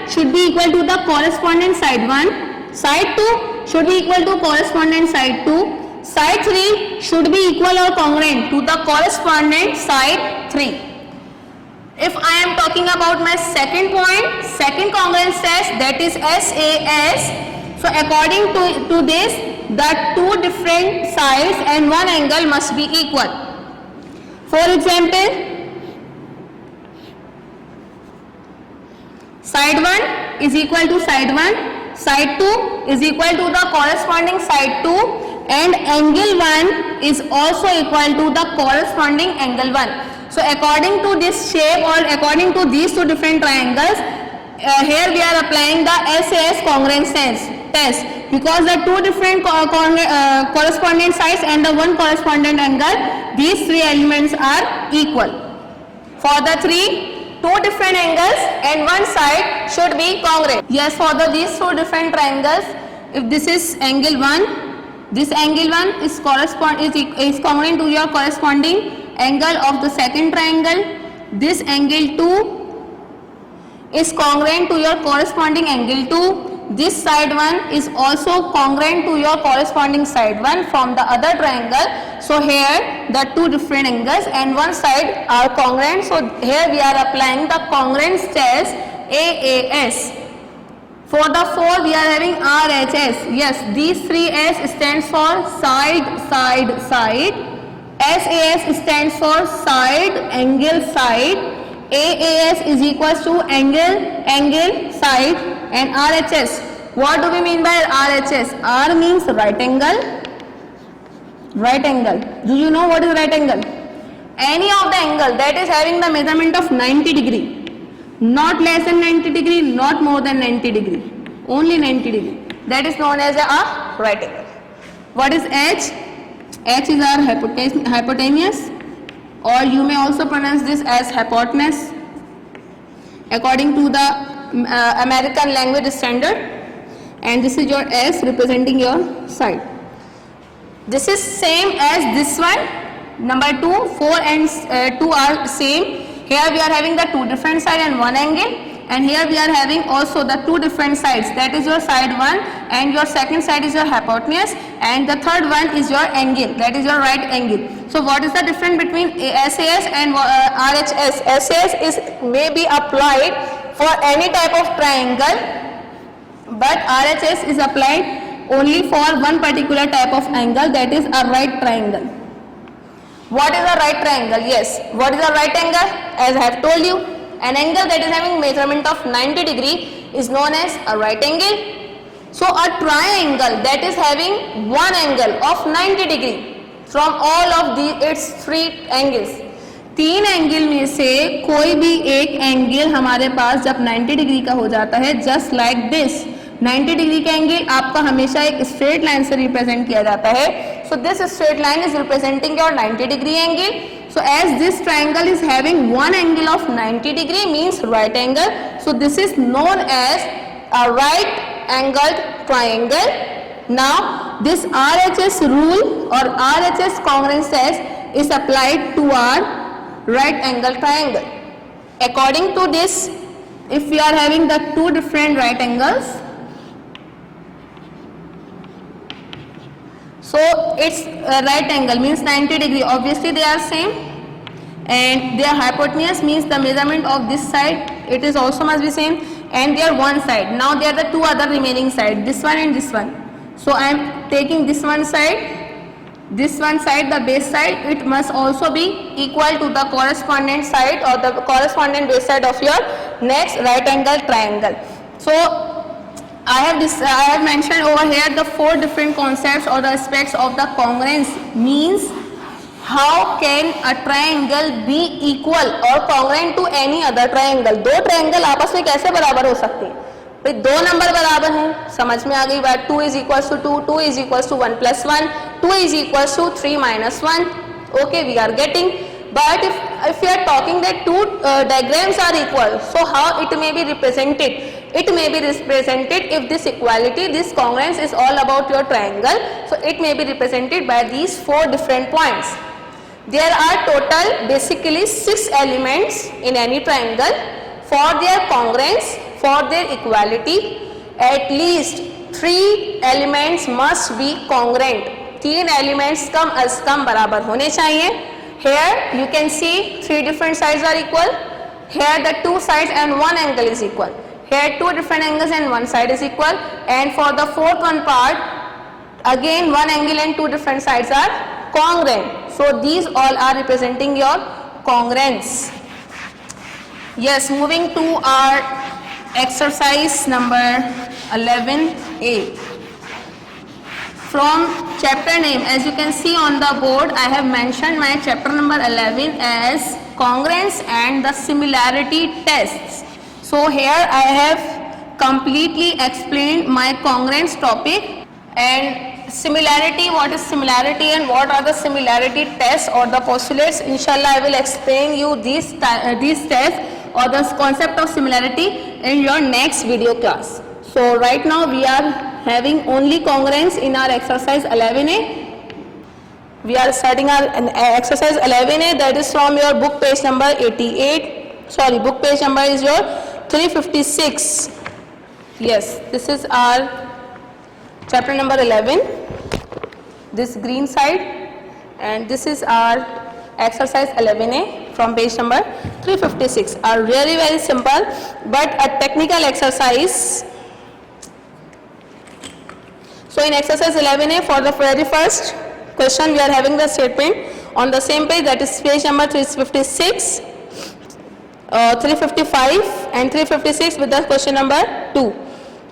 [SPEAKER 3] should be equal to the corresponding side 1, side 2 should be equal to corresponding side 2, side 3 should be equal or congruent to the corresponding side 3. If I am talking about my second point, second congruence test, that is SAS, so according to this, the 2 different sides and 1 angle must be equal. For example, side 1 is equal to side 1, side 2 is equal to the corresponding side 2, and angle 1 is also equal to the corresponding angle 1. So according to this shape or according to these 2 different triangles, here we are applying the SAS congruence test because the two different corresponding sides and the one correspondent angle, these three elements are equal. For the two different angles and one side should be congruent. Yes, for these two different triangles, if this is angle 1, this angle 1 is congruent to your corresponding angle of the second triangle. This angle 2 is congruent to your corresponding angle 2. This side 1 is also congruent to your corresponding side 1 from the other triangle. So here the two different angles and one side are congruent. So here we are applying the congruence test, AAS. For the 4 we are having RHS. Yes, these three S stands for side, side, side. SAS stands for side, angle, side. AAS is equals to angle, angle, side, and RHS. What do we mean by RHS? R means right angle. Right angle. Do you know what is right angle? Any of the angle that is having the measurement of 90 degree. Not less than 90 degree, not more than 90 degree. Only 90 degree. That is known as a right angle. What is H? H is our hypotenuse, or you may also pronounce this as hypotenuse according to the American language standard. And this is your S representing your side. This is same as this one. Number 2, 4 and 2 are same. Here we are having the two different side and one angle, and here we are having also the two different sides. That is your side 1 and your second side is your hypotenuse, and the third one is your angle, that is your right angle. So what is the difference between SAS and RHS? SAS is may be applied for any type of triangle, but RHS is applied only for one particular type of angle, that is a right triangle. What is a right triangle? Yes, what is a right angle? As I have told you, an angle that is having measurement of 90 degree is known as a right angle. So a triangle that is having one angle of 90 degree from all of its three angles. तीन angle में से कोई भी एक angle हमारे पास जब 90 degree का हो जाता है, जस्ट लाइक दिस, 90 डिग्री का एंगल आपका हमेशा एक स्ट्रेट लाइन से रिप्रेजेंट किया जाता है. So this straight line is representing your 90 degree angle. So as this triangle is having one angle of 90 degree means right angle. So this is known as a right angled triangle. Now this RHS rule or RHS congruence test is applied to our right angle triangle. According to this, if we are having the two different right angles, so its right angle means 90 degree, obviously they are same, and their hypotenuse means the measurement of this side, it is also must be same, and their one side. Now there are the two other remaining side, this one and this one. So I am taking this one side, the base side, it must also be equal to the correspondent side or the correspondent base side of your next right angle triangle. So I have mentioned over here the four different concepts or the aspects of the congruence. Means how can a triangle be equal or congruent to any other triangle? दो triangle आपस में कैसे बराबर हो सकते हैं? भाई दो नंबर बराबर हैं, समझ में आ गई बात. 2 is equals to 2, 2 is equals to 1 plus 1, 2 is equals to 3 minus 1. Okay, we are getting. But if we are talking that two diagrams are equal, so how it may be represented? It may be represented if this equality, this congruence is all about your triangle. So it may be represented by these four different points. There are total basically 6 elements in any triangle. For their congruence, for their equality, at least 3 elements must be congruent. 3 elements कम अज कम बराबर होने चाहिए. Here you can see 3 different sides are equal. Here the 2 sides and 1 angle is equal. Here 2 different angles and 1 side is equal. And for the fourth one part, again 1 angle and 2 different sides are congruent. So these all are representing your congruence. Yes, moving to our exercise number 11A. From chapter name, as you can see on the board, I have mentioned my chapter number 11 as congruence and the similarity tests. So here I have completely explained my congruence topic and similarity, what is similarity and what are the similarity tests or the postulates. Inshallah I will explain you these tests or the concept of similarity in your next video class. So right now we are having only congruence in our exercise 11A. We are starting our exercise 11A, that is from your book page number 88. Sorry, book page number is your 356. Yes, this is our chapter number 11, this green side, and this is our exercise 11A from page number 356. Are really very simple but a technical exercise. So in exercise 11A, for the very first question we are having the statement on the same page, that is page number 356, 355 and 356 with the question number 2.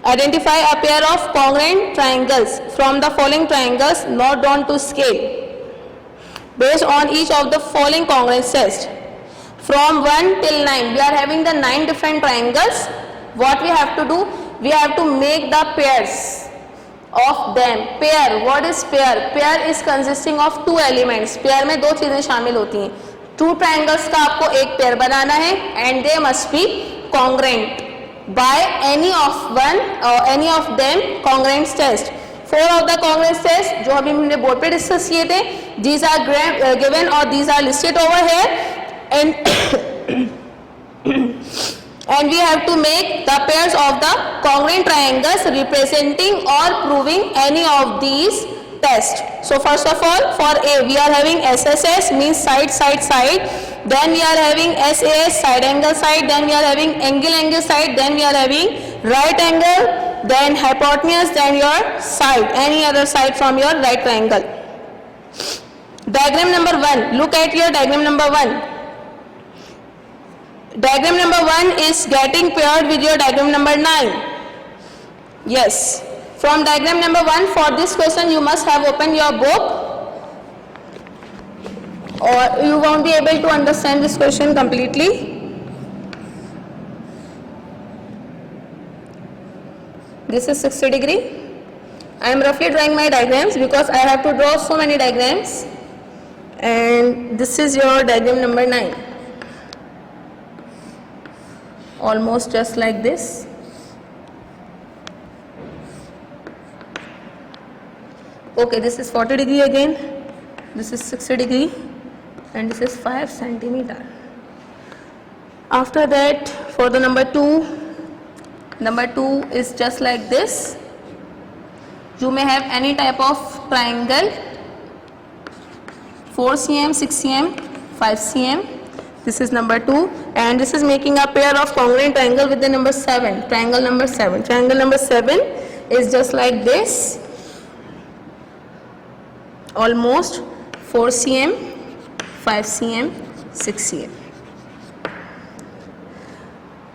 [SPEAKER 3] Identify a pair of congruent triangles from the following triangles not drawn to scale. Based on each of the following congruence tests, from 1 till 9, we are having the 9 different triangles. What we have to do? We have to make the pairs of them. Pair, what is pair? Pair is consisting of 2 elements. Pair में 2 चीजें शामिल होती हैं. 2 triangles का आपको एक pair बनाना है and they must be congruent by any of them congruence test. 4 of the congruence tests जो अभी हमने बोर्ड पे डिस्कस किए थे, these are given or these are listed over here, and we have to make the pairs of the congruent triangles representing or proving any of these tests. So first of all, for A we are having SSS, means side side side, then we are having SAS, side angle side, then we are having angle angle side, then we are having right angle, then hypotenuse, then your side, any other side from your right triangle. Diagram number 1, look at your diagram number 1. Diagram number 1 is getting paired with your diagram number 9. Yes, from diagram number 1, for this question you must have opened your book or you won't be able to understand this question completely. This is 60 degree. I am roughly drawing my diagrams because I have to draw so many diagrams, and this is your diagram number 9. Almost just like this. Okay, this is 40 degree again, this is 60 degree, and this is 5 centimeter. After that, for the number 2 is just like this. You may have any type of triangle, 4 cm, 6 cm, 5 cm. This is number 2, and this is making a pair of congruent triangle with the number 7, triangle number 7. Triangle number 7 is just like this, almost 4 cm, 5 cm, 6 cm.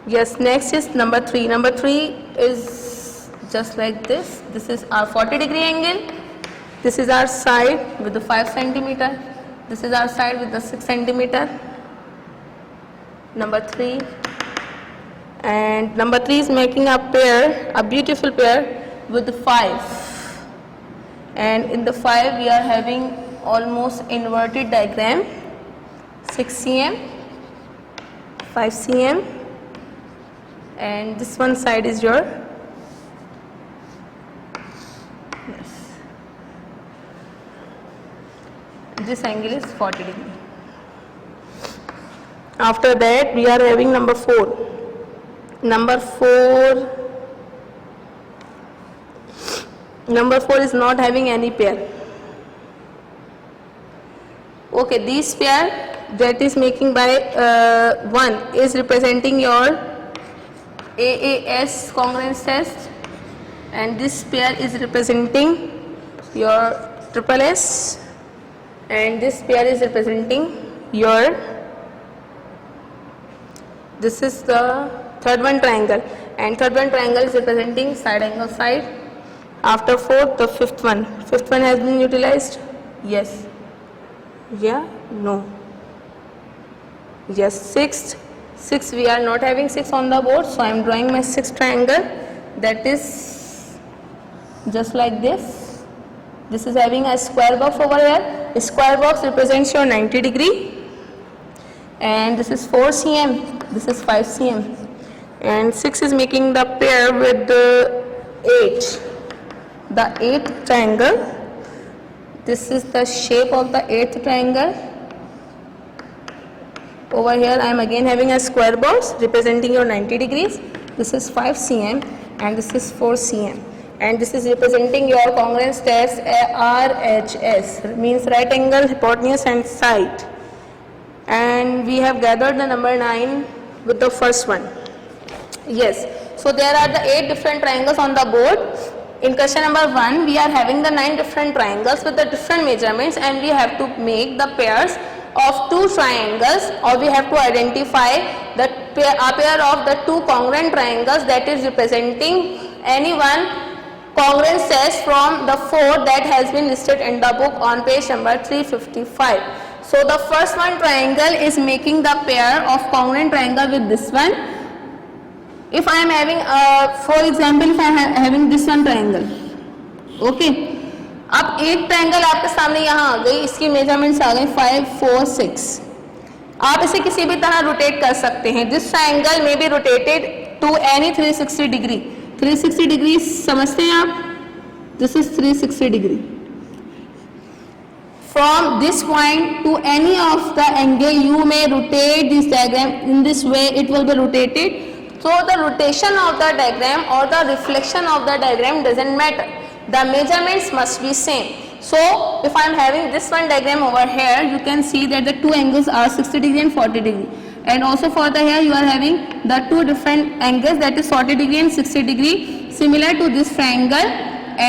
[SPEAKER 3] Yes, next is number 3. Number 3 is just like this. This is our 40 degree angle. This is our side with the 5 centimeter. This is our side with the 6 centimeter. Number 3, and number 3 is making a pair, a beautiful pair with the 5, and in the 5 we are having almost inverted diagram, 6 cm, 5 cm, and this one side is your, yes, this angle is 40 degree. After that we are having number 4. Number 4 is not having any pair. Okay, this pair that is making by 1 is representing your AAS congruence test, and this pair is representing your triple S, and this pair is representing your, this is the third one triangle, and third one triangle is representing side angle side. After 4th, the fifth one has been utilized. Yes, yeah, no, yes, 6th, 6, we are not having 6 on the board, so I am drawing my 6th triangle, that is just like this. This is having a square box over here. A square box represents your 90 degree, and this is 4 cm, this is 5 cm, and 6 is making the pair with the 8, the 8th triangle. This is the shape of the 8th triangle. Over here I am again having a square box representing your 90 degrees. This is 5 cm and this is 4 cm, and this is representing your congruence test RHS, means right angle, hypotenuse and side. And we have gathered the number 9 with the first one. Yes, so there are the 8 different triangles on the board. In question number 1, we are having the 9 different triangles with the different measurements, and we have to make the pairs of 2 triangles, or we have to identify the a pair of the 2 congruent triangles that is representing any one congruence test from the 4 that has been listed in the book on page number 355. So the first one triangle is making the pair of congruent triangle with this one. If I am having for example, if I am having this one triangle, okay, अब 8 triangle आपके सामने यहाँ आ गई, इसकी measurements आ गई 5, 4, 6. आप इसे किसी भी तरह रोटेट कर सकते हैं. दिस ट्रायंगल में be rotated to any 360 degree. 360 degree समझते हैं आप? This is 360 degree. From this point to any of the angle, you may rotate this diagram in this way. It will be rotated. So the rotation of the diagram or the reflection of the diagram doesn't matter. The measurements must be same. So if I am having this one diagram over here, you can see that the 2 angles are 60 degree and 40 degree. And also for the here you are having the 2 different angles, that is 40 degree and 60 degree, similar to this triangle.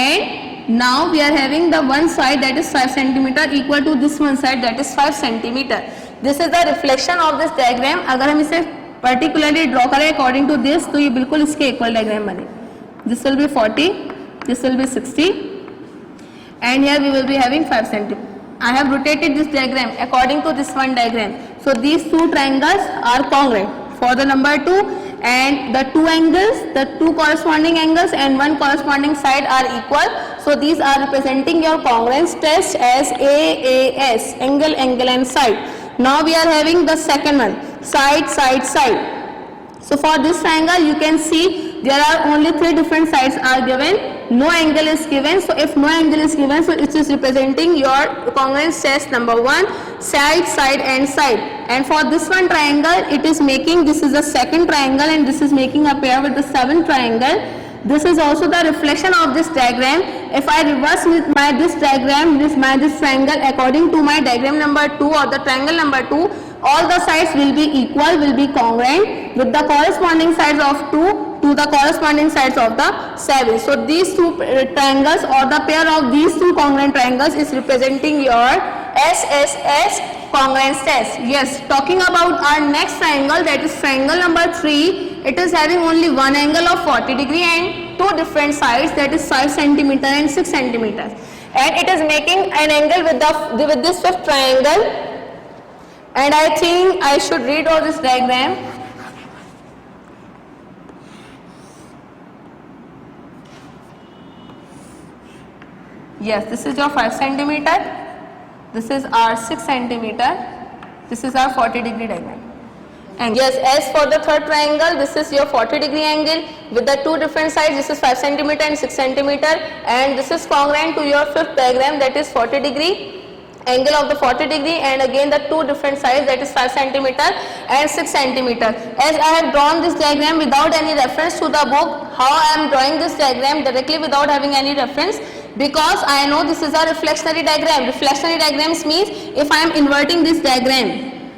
[SPEAKER 3] And now we are having the one side that is 5 centimeter equal to this one side that is 5 centimeter. This is the reflection of this diagram. अगर हम इसे particularly draw करें according to this, तो ये बिल्कुल इसके equal diagram बने. This will be 40, this will be 60, and here we will be having 5 centimeter. I have rotated this diagram according to this one diagram. So these 2 triangles are congruent for the number 2, and the 2 angles, the 2 corresponding angles and 1 corresponding side are equal. So these are representing your congruence test as AAS, angle, angle and side. Now we are having the second one, side, side, side. So for this triangle you can see there are only 3 different sides are given, no angle is given. So if no angle is given, so it is representing your congruence test number 1, side, side and side. And for this one triangle, it is making, this is the second triangle and this is making a pair with the 7th triangle. This is also the reflection of this diagram. If I reverse with this diagram, this triangle according to my diagram number 2 or the triangle number 2, all the sides will be equal, will be congruent with the corresponding sides of 2 to the corresponding sides of the 7. So these 2 triangles or the pair of these 2 congruent triangles is representing your SSS congruence test. Yes, talking about our next triangle, that is triangle number 3. It is having only one angle of 40 degree and 2 different sides, that is 5 centimeter and 6 centimeters. And it is making an angle with this 5th triangle. And I think I should redraw this diagram. Yes, this is your 5 centimeter, this is our 6 centimeter, this is our 40 degree diagram. And yes, as for the 3rd triangle, this is your 40 degree angle with the 2 different sides, this is 5 centimeter and 6 centimeter, and this is congruent to your 5th diagram, that is 40 degree. Angle of the 40 degree, and again the 2 different sides, that is 5 centimeter and 6 centimeter. As I have drawn this diagram without any reference to the book, how I am drawing this diagram directly without having any reference? Because I know this is a reflectionary diagram. Reflectionary diagrams means if I am inverting this diagram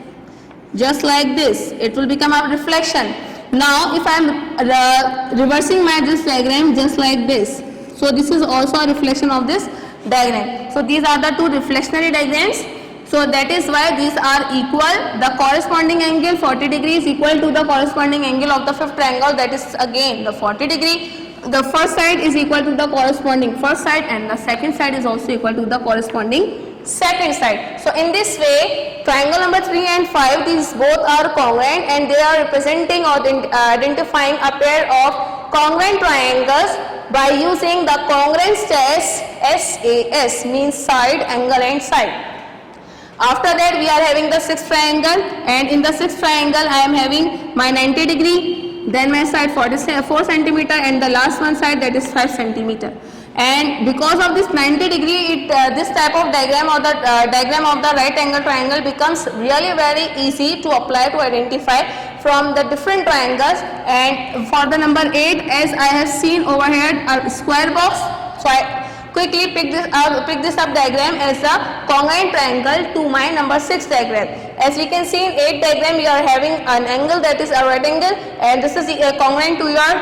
[SPEAKER 3] just like this, it will become a reflection. Now if I am reversing this diagram just like this, so this is also a reflection of this diagram. So these are the 2 reflectionary diagrams. So that is why these are equal. The corresponding angle 40 degree is equal to the corresponding angle of the 5th triangle, that is again the 40 degree. The first side is equal to the corresponding first side, and the second side is also equal to the corresponding second side. So in this way triangle number 3 and 5, these both are congruent and they are representing or identifying a pair of congruent triangles by using the congruence test SAS, means side, angle and side. After that we are having the sixth triangle, and in the sixth triangle I am having my 90 degree, then my side 4 centimeter, and the last one side, that is 5 centimeter. And because of this 90 degree, this type of diagram or the diagram of the right angle triangle becomes really very easy to apply to identify from the different triangles. And for the number 8, as I have seen over here a square box, so I quickly pick this up diagram as a congruent triangle to my number 6 diagram. As we can see in 8 diagram, we are having an angle that is a right angle, and this is congruent to your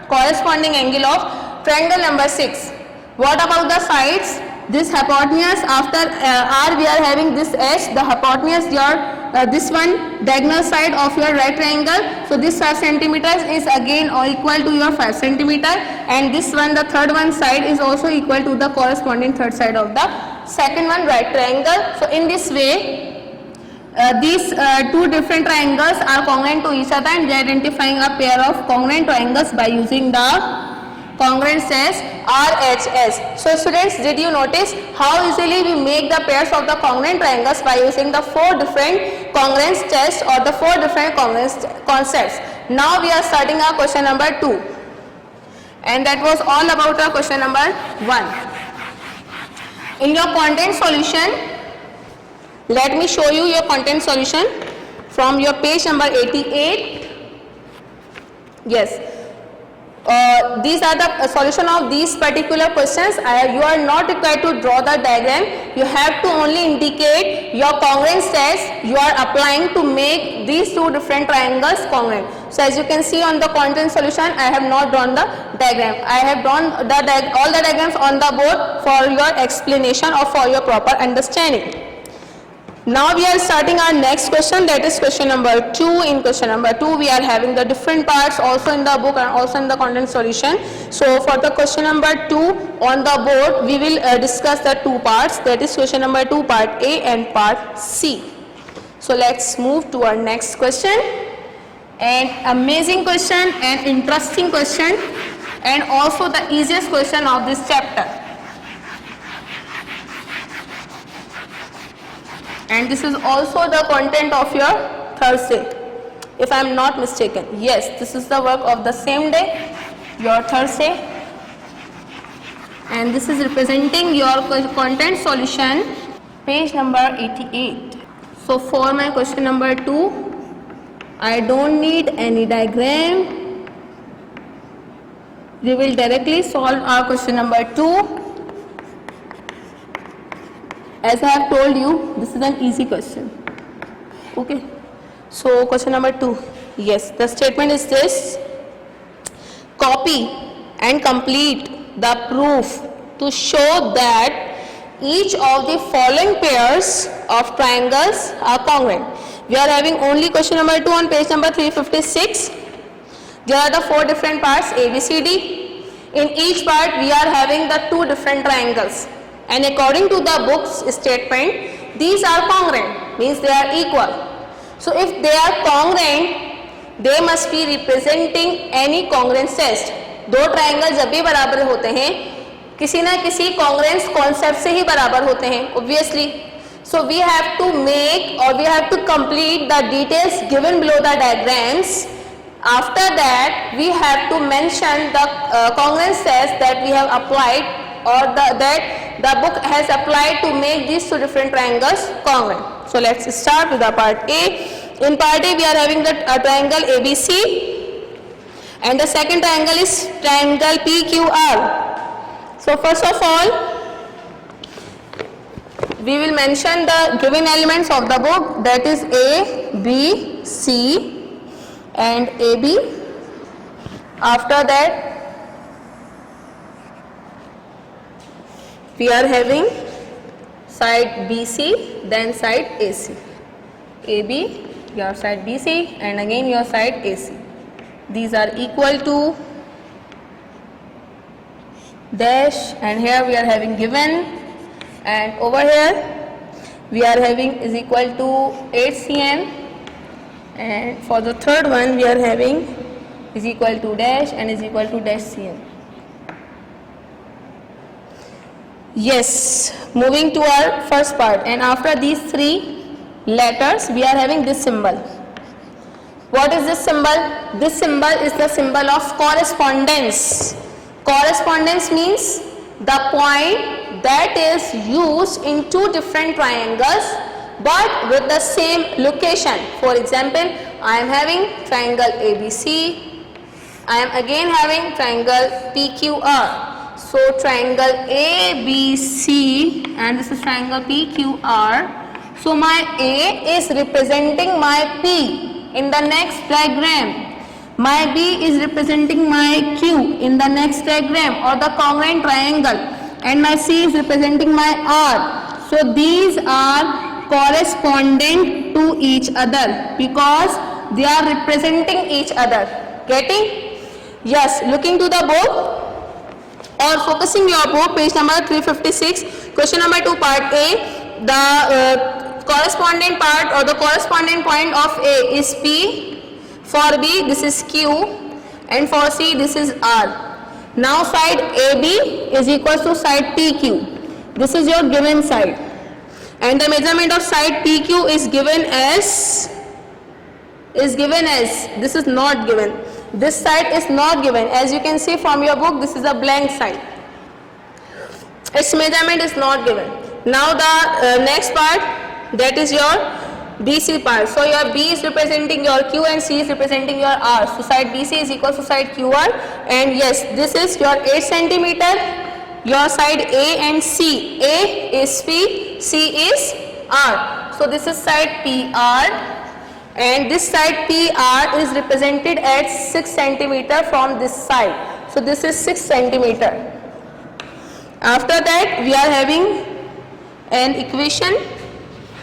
[SPEAKER 3] corresponding angle of triangle number 6. What about the sides? This hypotenuse, after R we are having this H, the hypotenuse, your this one diagonal side of your right triangle. So this 5 centimeters is again equal to your 5 centimeter, and this one, the third one side, is also equal to the corresponding third side of the second one right triangle. So in this way, these two different triangles are congruent to each other, and they are identifying a pair of congruent triangles by using the congruence test RHS. So students, did you notice how easily we make the pairs of the congruent triangles by using the 4 different congruence tests or the 4 different congruence concepts? Now we are starting our question number 2, and that was all about our question number 1. In your content solution, let me show you your content solution from your page number 88. Yes. These are the solution of these particular questions. You are not required to draw the diagram. You have to only indicate your congruence test you are applying to make these two different triangles congruent. So as you can see on the content solution, I have not drawn the diagram. I have drawn all the diagrams on the board for your explanation or for your proper understanding. Now we are starting our next question, that is question number 2. In question number 2, we are having the different parts also in the book and also in the content solution. So for the question number 2 on the board, we will discuss the 2 parts, that is question number 2 part A and part C. So let's move to our next question. An amazing question, an interesting question, and also the easiest question of this chapter. And this is also the content of your Thursday, if I am not mistaken. Yes, this is the work of the same day, your Thursday. And this is representing your content solution, page number 88. So for my question number 2, I don't need any diagram. We will directly solve our question number 2. As I have told you, this is an easy question. Okay. So question number 2. Yes, the statement is this: copy and complete the proof to show that each of the following pairs of triangles are congruent. We are having only question number 2 on page number 356. There are the 4 different parts A, B, C, D. In each part we are having the 2 different triangles. And according to the book's statement, these are congruent, means they are equal. So if they are congruent, they must be representing any congruence test. 2 triangles जब भी बराबर होते हैं, किसी ना किसी congruence concept से ही बराबर होते हैं, obviously. So we have to make or we have to complete the details given below the diagrams. After that, we have to mention the congruence test that we have applied or that the book has applied to make these 2 different triangles congruent. So let's start with the part A. In part A, we are having the triangle ABC, and the second triangle is triangle PQR. So first of all, we will mention the given elements of the book, that is A, B, C and AB. After that, we are having side BC, then side AC. AB, your side BC, and again your side AC. These are equal to dash, and here we are having given, and over here we are having is equal to 8 cm, and for the third one we are having is equal to dash and is equal to dash cm. Yes, moving to our first part, and after these three letters we are having this symbol. What is this symbol? This symbol is the symbol of correspondence. Correspondence means the point that is used in two different triangles but with the same location. For example, I am having triangle ABC, I am again having triangle PQR. So triangle ABC and this is triangle PQR. So my A is representing my P in the next diagram. My B is representing my Q in the next diagram or the congruent triangle, and my C is representing my R. So these are correspondent to each other because they are representing each other. Getting? Yes, looking to the book or focusing your book, page number 356, question number 2, part A. The corresponding part or the corresponding point of A is P, for B this is Q, and for C this is R. Now side AB is equal to side PQ. This is your given side, and the measurement of side PQ is given as this is not given. This side is not given. As you can see from your book, this is a blank side. Its measurement is not given. Now the next part, that is your BC part. So your B is representing your Q and C is representing your R. So side BC is equal to side QR, and yes, this is your 8 centimeter. Your side A and C. A is P, C is R. So this is side PR. And this side PR is represented at 6 centimeter from this side. So this is 6 centimeter. After that we are having an equation,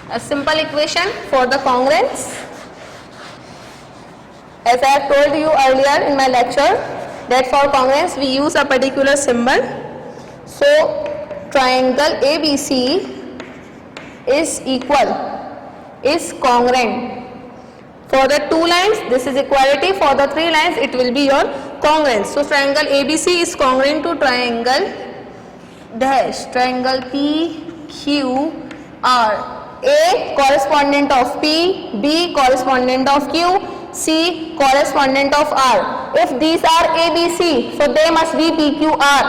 [SPEAKER 3] a simple equation for the congruence. As I have told you earlier in my lecture that for congruence we use a particular symbol. So triangle ABC is congruent. For the 2 lines, this is equality. For the 3 lines, it will be your congruence. So triangle ABC is congruent to triangle dash, triangle PQR. A correspondent of P, B correspondent of Q, C correspondent of R. If these are ABC, so they must be PQR.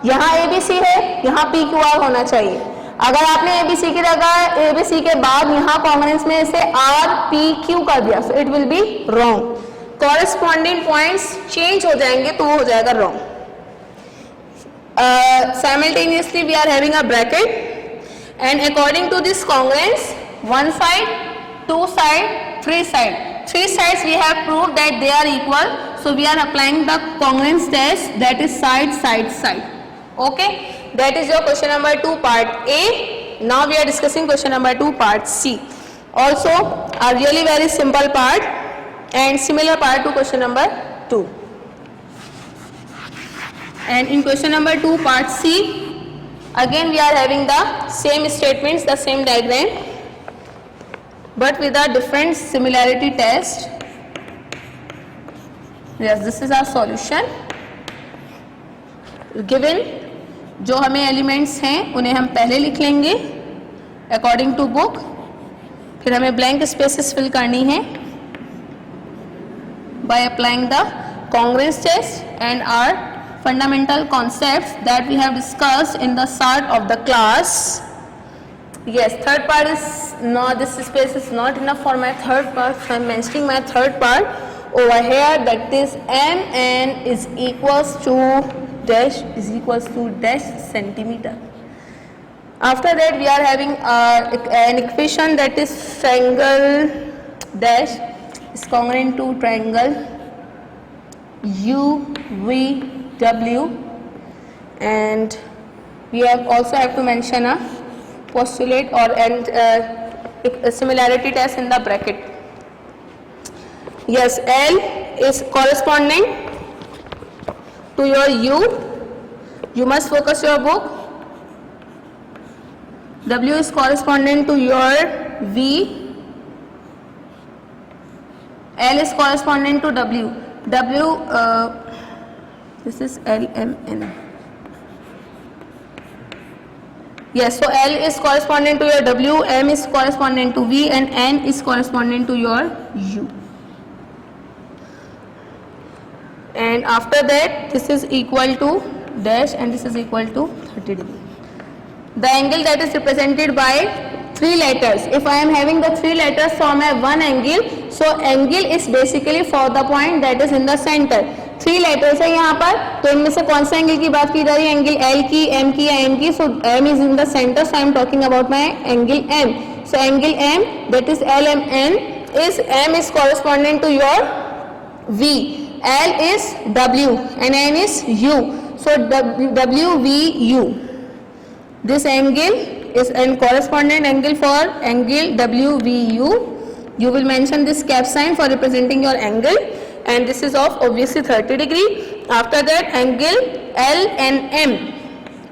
[SPEAKER 3] यहाँ ABC है, यहाँ PQR होना चाहिए. अगर आपने ABC की जगह ABC के बाद यहाँ कॉन्ग्रुएंस में इसे RPQ कर दिया, so it will be wrong. Corresponding points change हो जाएंगे तो वो हो जाएगा wrong. Simultaneously we are having a bracket, and according to this congruence, 1 side, 2 side, 3 side. 3 sides we have proved that they are equal, so we are applying the congruence test, that is side, side, side. Okay. That is your question number 2 part A. Now we are discussing question number 2 part C. Also a really very simple part and similar part to question number 2. And in question number 2 part C, again we are having the same statements, the same diagram, but with a different similarity test. Yes, this is our solution. Given जो हमें elements हैं उन्हें हम पहले लिख लेंगे according to book, फिर हमें ब्लैंक स्पेसेस फिल करनी है by applying the congruence test and our fundamental concepts that we have discussed in the start of the class. Yes, third part is not, this space is not enough for my third part, so I am mentioning my third part over here, that is mn is equals to dash centimeter. After that we are having an equation that is triangle dash is congruent to triangle UVW, and we have also have to mention a postulate or a similarity test in the bracket. Yes, L is corresponding to your U. You must focus your book. W is corresponding to your V. L is corresponding to W. This is L, M, N. Yes, so L is corresponding to your W, M is corresponding to V, and N is corresponding to your U. And after that, this is equal to dash and this is equal to 30 degree. The angle that is represented by 3 letters. If I am having the 3 letters form a one angle, so angle is basically for the point that is in the center. 3 letters है यहाँ पर, तो इनमें से कौन सा angle की बात की जा रही है? एंगल L की, M की या N की? So M is in the center, so I am talking about my angle M. So angle M, that is LMN, is M is corresponding to your V, L is W, and N is U. So WVU. This angle is a correspondent angle for angle WVU. You will mention this cap sign for representing your angle, and this is of obviously 30 degree. After that, angle L and M.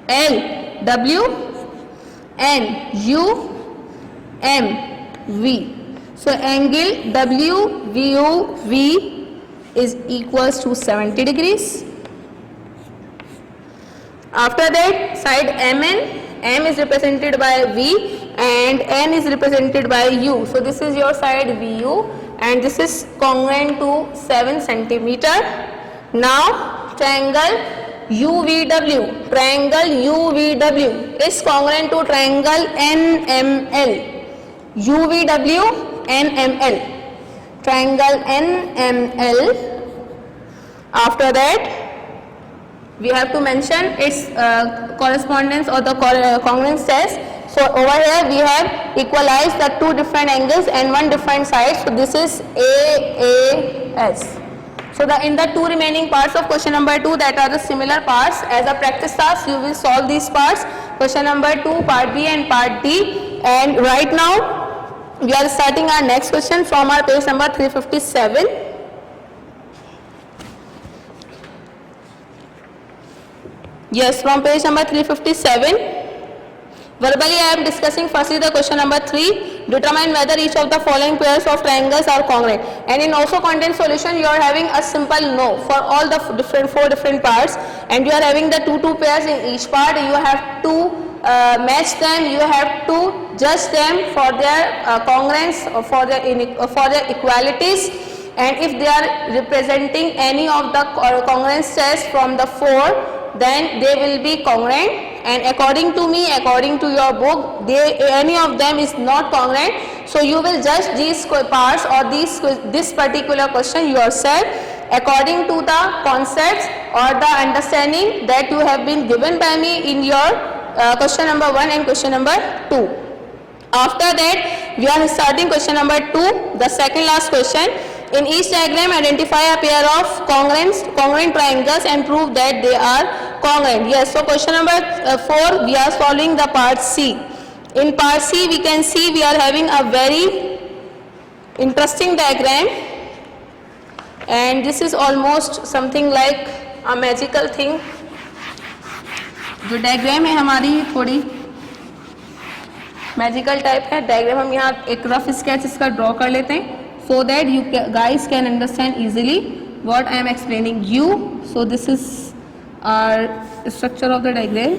[SPEAKER 3] L, W, N, U, M, V. So angle WVUV is equals to 70 degrees. After that, side MN, M is represented by V and N is represented by U. So this is your side VU and this is congruent to 7 centimeter. Now triangle UVW, triangle UVW is congruent to triangle NML. UVW, NML, triangle NML. After that, we have to mention its correspondence or the congruence test. So over here we have equalized the 2 different angles and 1 different side. So this is AAS. So in the 2 remaining parts of question number 2, that are the similar parts, as a practice task you will solve these parts, question number 2, part B and part D. And right now we are starting our next question from our page number 357. Yes, from page number 357. Verbally I am discussing firstly the question number 3. Determine whether each of the following pairs of triangles are congruent. And in also content solution you are having a simple no for all the 4 different parts, and you are having the 2 pairs in each part. You have to match them, you have to judge them for their congruence or for their equalities, and if they are representing any of the congruence tests from the 4, then they will be congruent, and according to me, according to your book, any of them is not congruent. So you will judge these parts or this particular question yourself according to the concepts or the understanding that you have been given by me in your question number 1 and question number 2. After that, we are starting question number 2, the second last question. In each diagram, identify a pair of congruent triangles and prove that they are congruent. Yes, so question number 4, we are solving the part C. In part C, we can see we are having a very interesting diagram, and this is almost something like a magical thing. जो diagram है हमारी थोड़ी magical type है. Diagram हम यहाँ एक rough sketch इसका draw कर लेते हैं, so that you guys can understand easily what I am explaining you. So this is our structure of the diagram.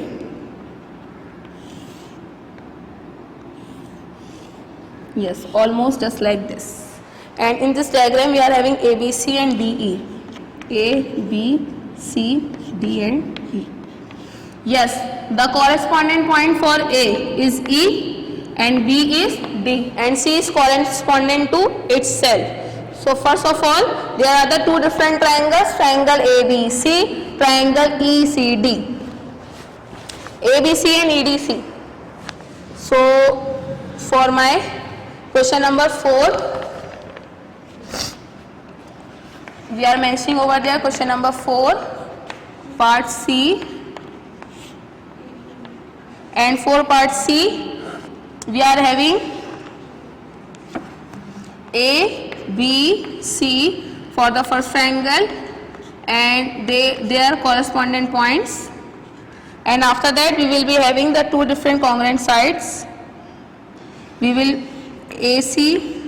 [SPEAKER 3] Yes, almost just like this. And in this diagram we are having A, B, C and D, E. A, B, C, D and E. Yes, the corresponding point for A is E and B is D and C is corresponding to itself. So first of all, there are the 2 different triangles, triangle ABC, triangle ECD, ABC and EDC. So for my question number 4, we are mentioning over there question number 4, part C, and for part C, we are having A, B, C for the first triangle and their corresponding points. and after that we will be having the two different congruent sides. We will AC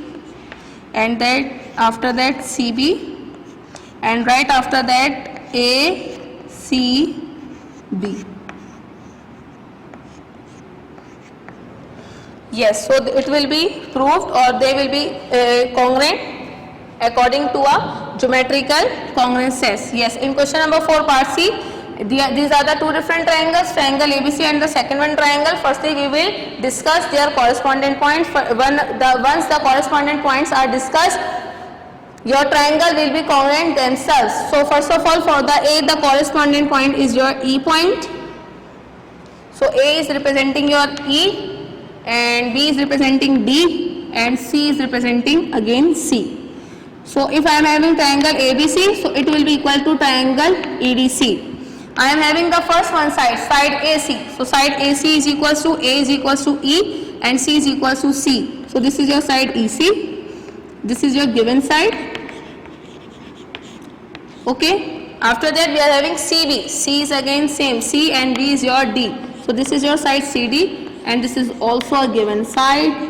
[SPEAKER 3] and that after that CB and right after that ACB. Yes, so it will be proved or they will be congruent according to a geometrical congruences. Yes, in question number 4 part C, these are the two different triangles, triangle ABC and the second one triangle. Firstly, we will discuss their corresponding points. Once the corresponding points are discussed, your triangle will be congruent themselves. So first of all, for the A, the corresponding point is your E point. So A is representing your E and B is representing D and C is representing again C. So if I am having triangle ABC, so it will be equal to triangle EDC. I am having the first one side AC. So side AC is equals to A is equals to E and C is equals to C. So this is your side EC. This is your given side. Okay. After that we are having CB. C is again same. C and B is your D. So this is your side CD and this is also a given side.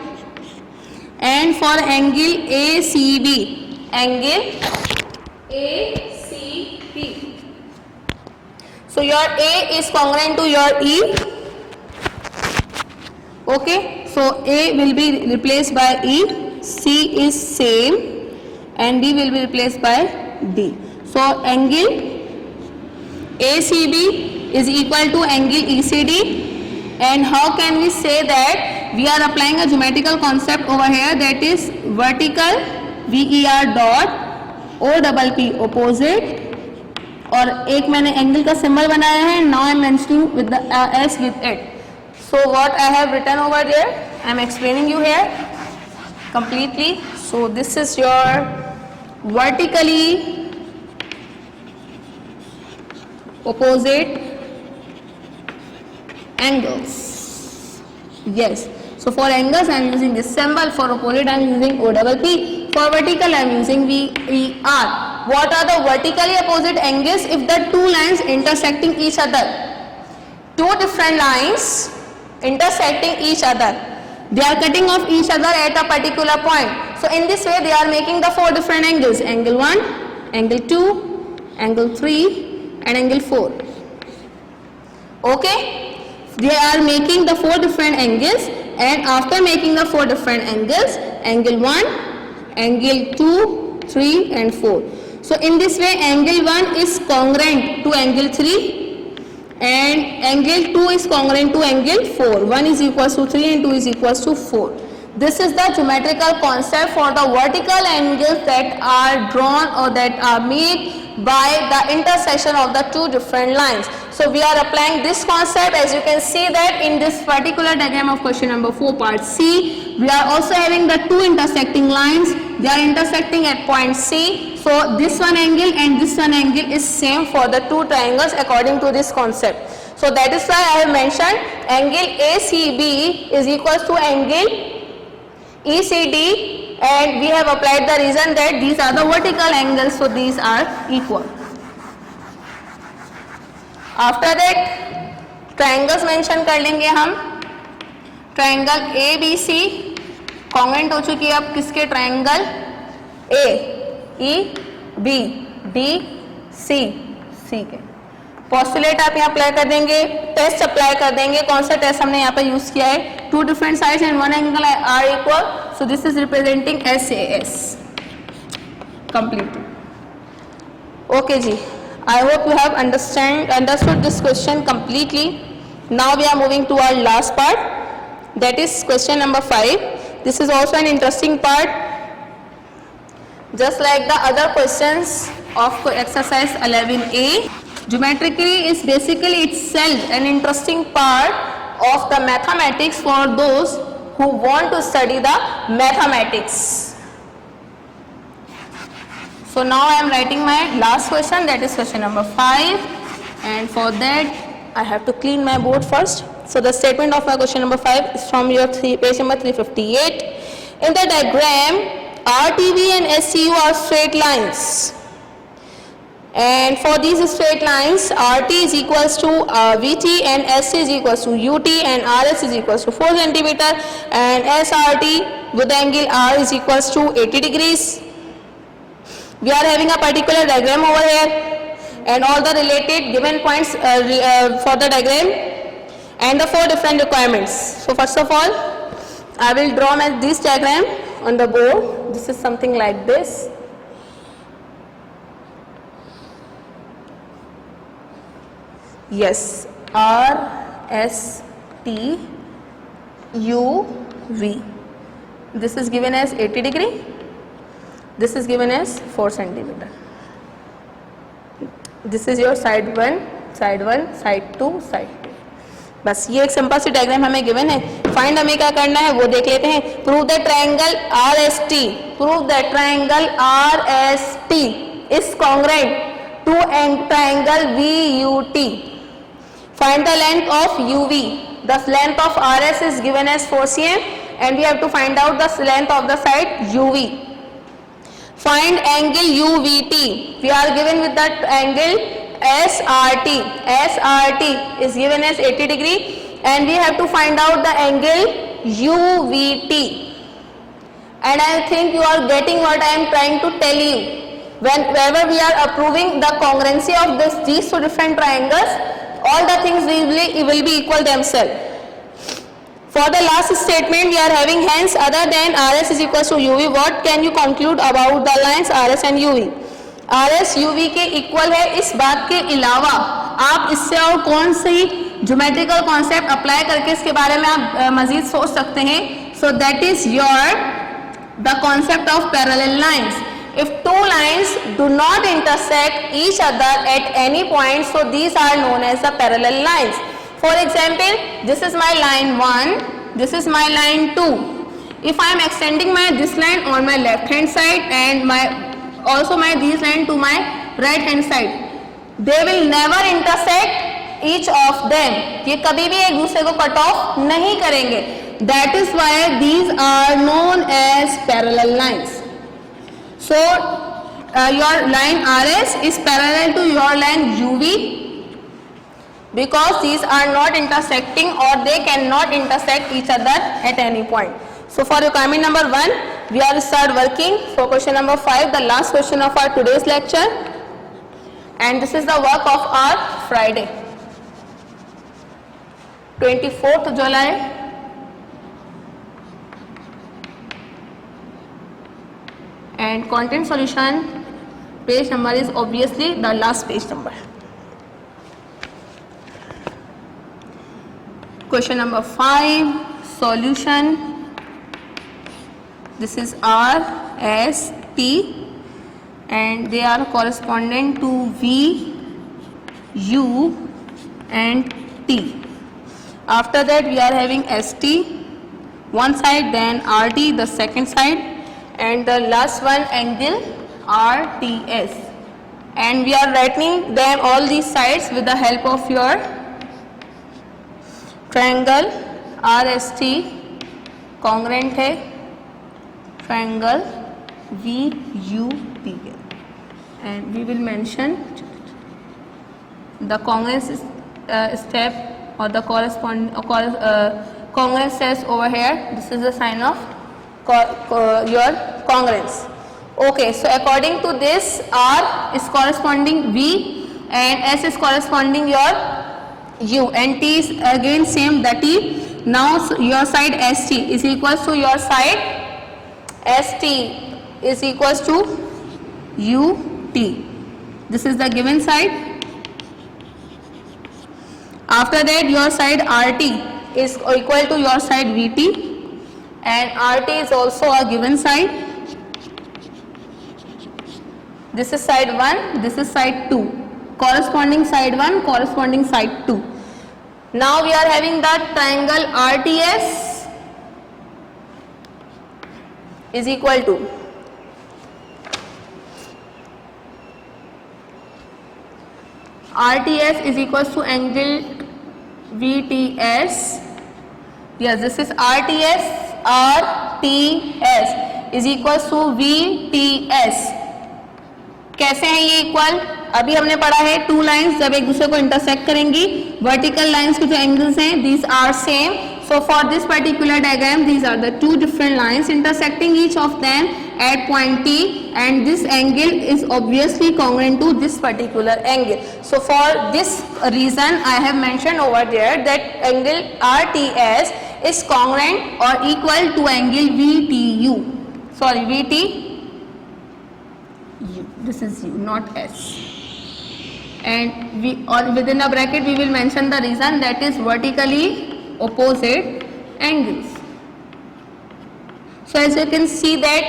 [SPEAKER 3] And for angle ACB. Angle ACB. So your A is congruent to your E. Okay. So A will be replaced by E. C is same and D will be replaced by D. So angle ACB is equal to angle ECD. And how can we say that? We are applying a geometrical concept over here, that is vertical VER dot OPP opposite. और एक मैंने angle का symbol बनाया है. Now I am mentioning with the S with it. So what I have written over there, I am explaining you here completely. So this is your vertically opposite angles. Yes. So for angles I am using this symbol. For opposite I am using OPP. For vertical I am using VER. What are the vertically opposite angles? If the two lines intersecting each other, two different lines intersecting each other, they are cutting off each other at a particular point. So in this way they are making the four different angles: angle 1, angle 2, angle 3 and angle 4. Okay, they are making the four different angles, and after making the four different angles, angle 1, angle 2, 3 and 4. So in this way angle 1 is congruent to angle 3 and angle 2 is congruent to angle 4. 1 is equals to 3 and 2 is equals to 4. This is the geometrical concept for the vertical angles that are drawn or that are made by the intersection of the two different lines. So we are applying this concept, as you can see that in this particular diagram of question number 4 part C, we are also having the two intersecting lines. They are intersecting at point C. So this one angle and this one angle is same for the two triangles according to this concept. So that is why I have mentioned angle ACB is equals to angle ECD, and we have applied the reason that these are the vertical angles, so these are equal. After that triangles mention कर लेंगे हम. Triangle ABC congruent हो चुकी है अब किसके? Triangle AEBDC के. Postulate आप यहाँ अप्लाई कर देंगे, टेस्ट अप्लाई कर देंगे. कौन सा टेस्ट हमने यहाँ पे यूज किया है? Two different sides and one angle are equal, so this is representing SAS. Complete. Okay जी, I hope you have understood this question completely. Now we are moving to our last part, that is question number 5. This is also an interesting part, just like the other questions of exercise 11A. Geometrically is basically itself an interesting part of the mathematics for those who want to study the mathematics. So now I am writing my last question, that is question number 5, and for that I have to clean my board first. So the statement of my question number 5 is from your page number 358. In the diagram, RTV and SCU are straight lines And for these straight lines, RT is equals to VT and ST is equals to UT and RS is equals to 4 centimeter and SRT with angle R is equals to 80 degrees. We are having a particular diagram over here and all the related given points for the diagram and the 4 different requirements. So first of all, I will draw this diagram on the board. This is something like this. Yes, R, S, T, U, V. This is given as 80 degree. This is given as 4 centimeter. This is your side 1, side 2, side 2. बस ये एक simple सी diagram हमें given है. Find हमें क्या करना है वो देख लेते हैं. Prove the triangle R S T. Prove the triangle R S T is congruent to triangle V U T. Find the length of UV. The length of RS is given as 4 cm and we have to find out the length of the side UV. Find angle UVT. We are given with that angle SRT. SRT is given as 80 degree and we have to find out the angle UVT. And I think you are getting what I am trying to tell you. Whenever we are proving the congruency of these 2 different triangles, all the things will be equal themselves. For the last statement we are having hence other than RS is equals to UV, what can you conclude about the lines RS and UV? RS UV के equal है. इस बात के अलावा आप इससे और कौन सी ज्योमेट्रिकल कॉन्सेप्ट अप्लाई करके इसके बारे में आप मजीद सोच सकते हैं. So that is your the concept of parallel lines. If 2 lines do not intersect each other at any point, so these are known as the parallel lines. For example, this is my line 1, this is my line 2. If I am extending this line on my left hand side and also these line to my right hand side, they will never intersect each of them. ये कभी भी एक दूसरे को cut off नहीं करेंगे. That is why these are known as parallel lines. So your line RS is parallel to your line UV because these are not intersecting or they cannot intersect each other at any point. So for requirement number 1, we are start working for question number 5, the last question of our today's lecture, and this is the work of our Friday, 24th July. And content solution page number is obviously the last page number. Question number 5, solution. This is R, S, T and they are correspondent to V, U and T. After that we are having ST one side, then RT the second side, and the last one angle RTS, and we are writing them all these sides with the help of your triangle RST congruent है triangle VUT, and we will mention the congruence step or the congruence steps over here. This is the sign of your congruence. Okay, so according to this, R is corresponding V and S is corresponding your U and T is again same the T. Now your side ST is equals to your side ST is equals to UT. This is the given side. After that your side RT is equal to your side VT and RT is also a given side. This is side 1, this is side 2. Corresponding side 1, corresponding side 2. Now we are having the triangle RTS is equal to RTS is equals to angle VTS. Yes, this is RTS. RTS is equals to VTS. कैसे हैं ये equal? ابھی ہم نے پڑھا ہے two lines جب ایک دوسرے کو انٹرسیکٹ کریں گی, ورٹیکل لائنس کے جو اینگلز ہیں these are same. So for this particular diagram, these are the two different lines intersecting each of them at point T, and this angle is obviously congruent to this particular angle. So for this reason I have mentioned over there that angle RTS is congruent or equal to angle VTU. Sorry, VTU. This is U, not S. And we, or within a bracket we will mention the reason, that is vertically opposite angles. So as you can see that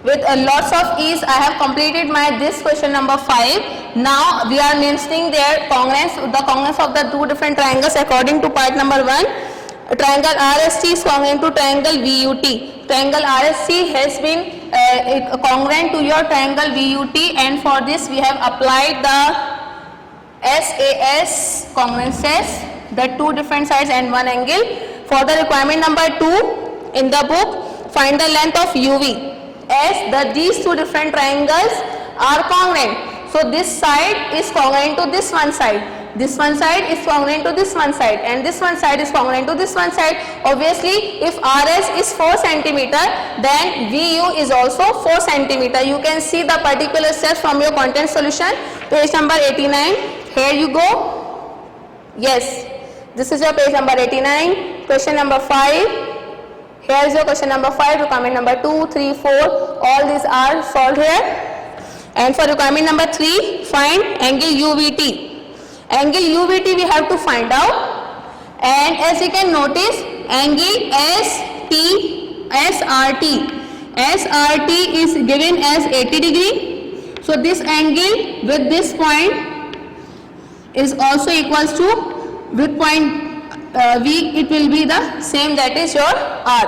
[SPEAKER 3] with lots of ease I have completed my this question number 5. Now we are mentioning their congruence, the congruence of the two different triangles according to part number 1. Triangle RST is congruent to triangle VUT. Triangle RST has been congruent to your triangle VUT, and for this we have applied the SAS congruence test, the two different sides and one angle. For the requirement number 2 in the book, find the length of UV as these two different triangles are congruent. So this side is congruent to this one side, this one side is congruent to this one side, and this one side is congruent to this one side. Obviously if RS is 4 cm, then VU is also 4 cm. You can see the particular steps from your content solution, page number 89. Here you go. Yes, this is your page number 89, question number 5. Here is your question number 5, requirement number 2, 3, 4, all these are solved here. And for requirement number 3, find angle UVT. Angle UVT we have to find out, and as you can notice, angle SRT is given as 80 degree. So this angle with this point is also equals to, with point V it will be the same, that is your R.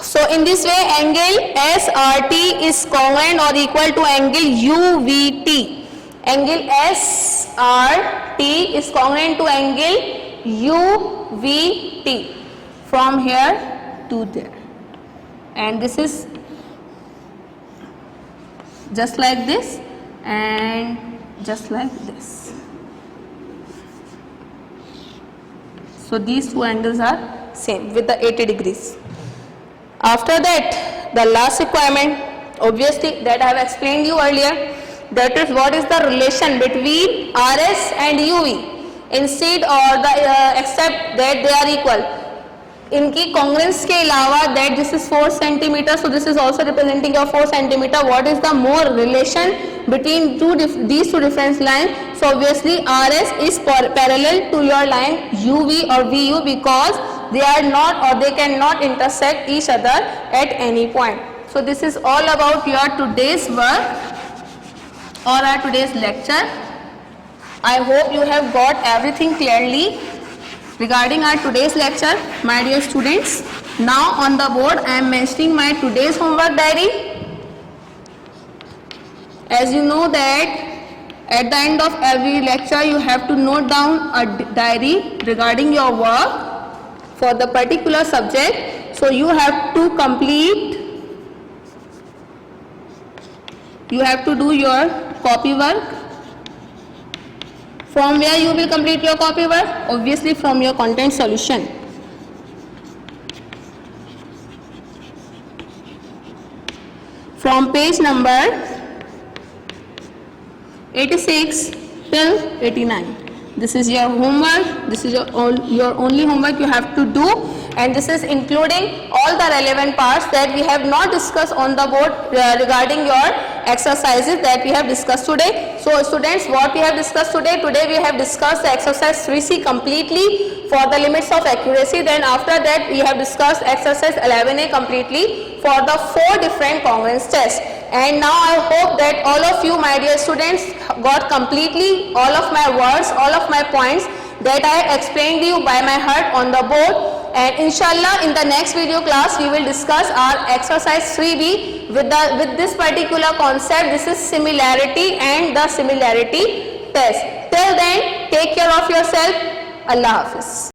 [SPEAKER 3] So in this way angle SRT is congruent or equal to angle UVT. Angle SRT is congruent to angle UVT from here to there, and this is just like this and just like this. So these two angles are same with the 80 degrees. After that, the last requirement, obviously that I have explained you earlier, that is what is the relation between RS and UV, instead or the except that they are equal. इनकी congruence के अलावा that this is 4 cm, so this is also representing your 4 cm. What is the more relation between these two different lines? So obviously RS is parallel to your line UV or VU, because they are not or they cannot intersect each other at any point. So this is all about your today's work or our today's lecture. I hope you have got everything clearly regarding our today's lecture, my dear students. Now on the board I am mentioning my today's homework diary. As you know that at the end of every lecture you have to note down a diary regarding your work for the particular subject. So you have to do your copy work. From where you will complete your copy work? Obviously from your content solution. From page number 86 till 89. This is your homework. This is your only homework you have to do, and this is including all the relevant parts that we have not discussed on the board regarding your exercises that we have discussed today. So students, what we have discussed today we have discussed the exercise 3C completely for the limits of accuracy. Then after that we have discussed exercise 11A completely for the 4 different congruence tests. And now I hope that all of you, my dear students, got completely all of my words, all of my points that I have explained to you by my heart on the board. And inshallah in the next video class we will discuss our exercise 3B with this particular concept. This is similarity and the similarity test. Till then, take care of yourself. Allah Hafiz.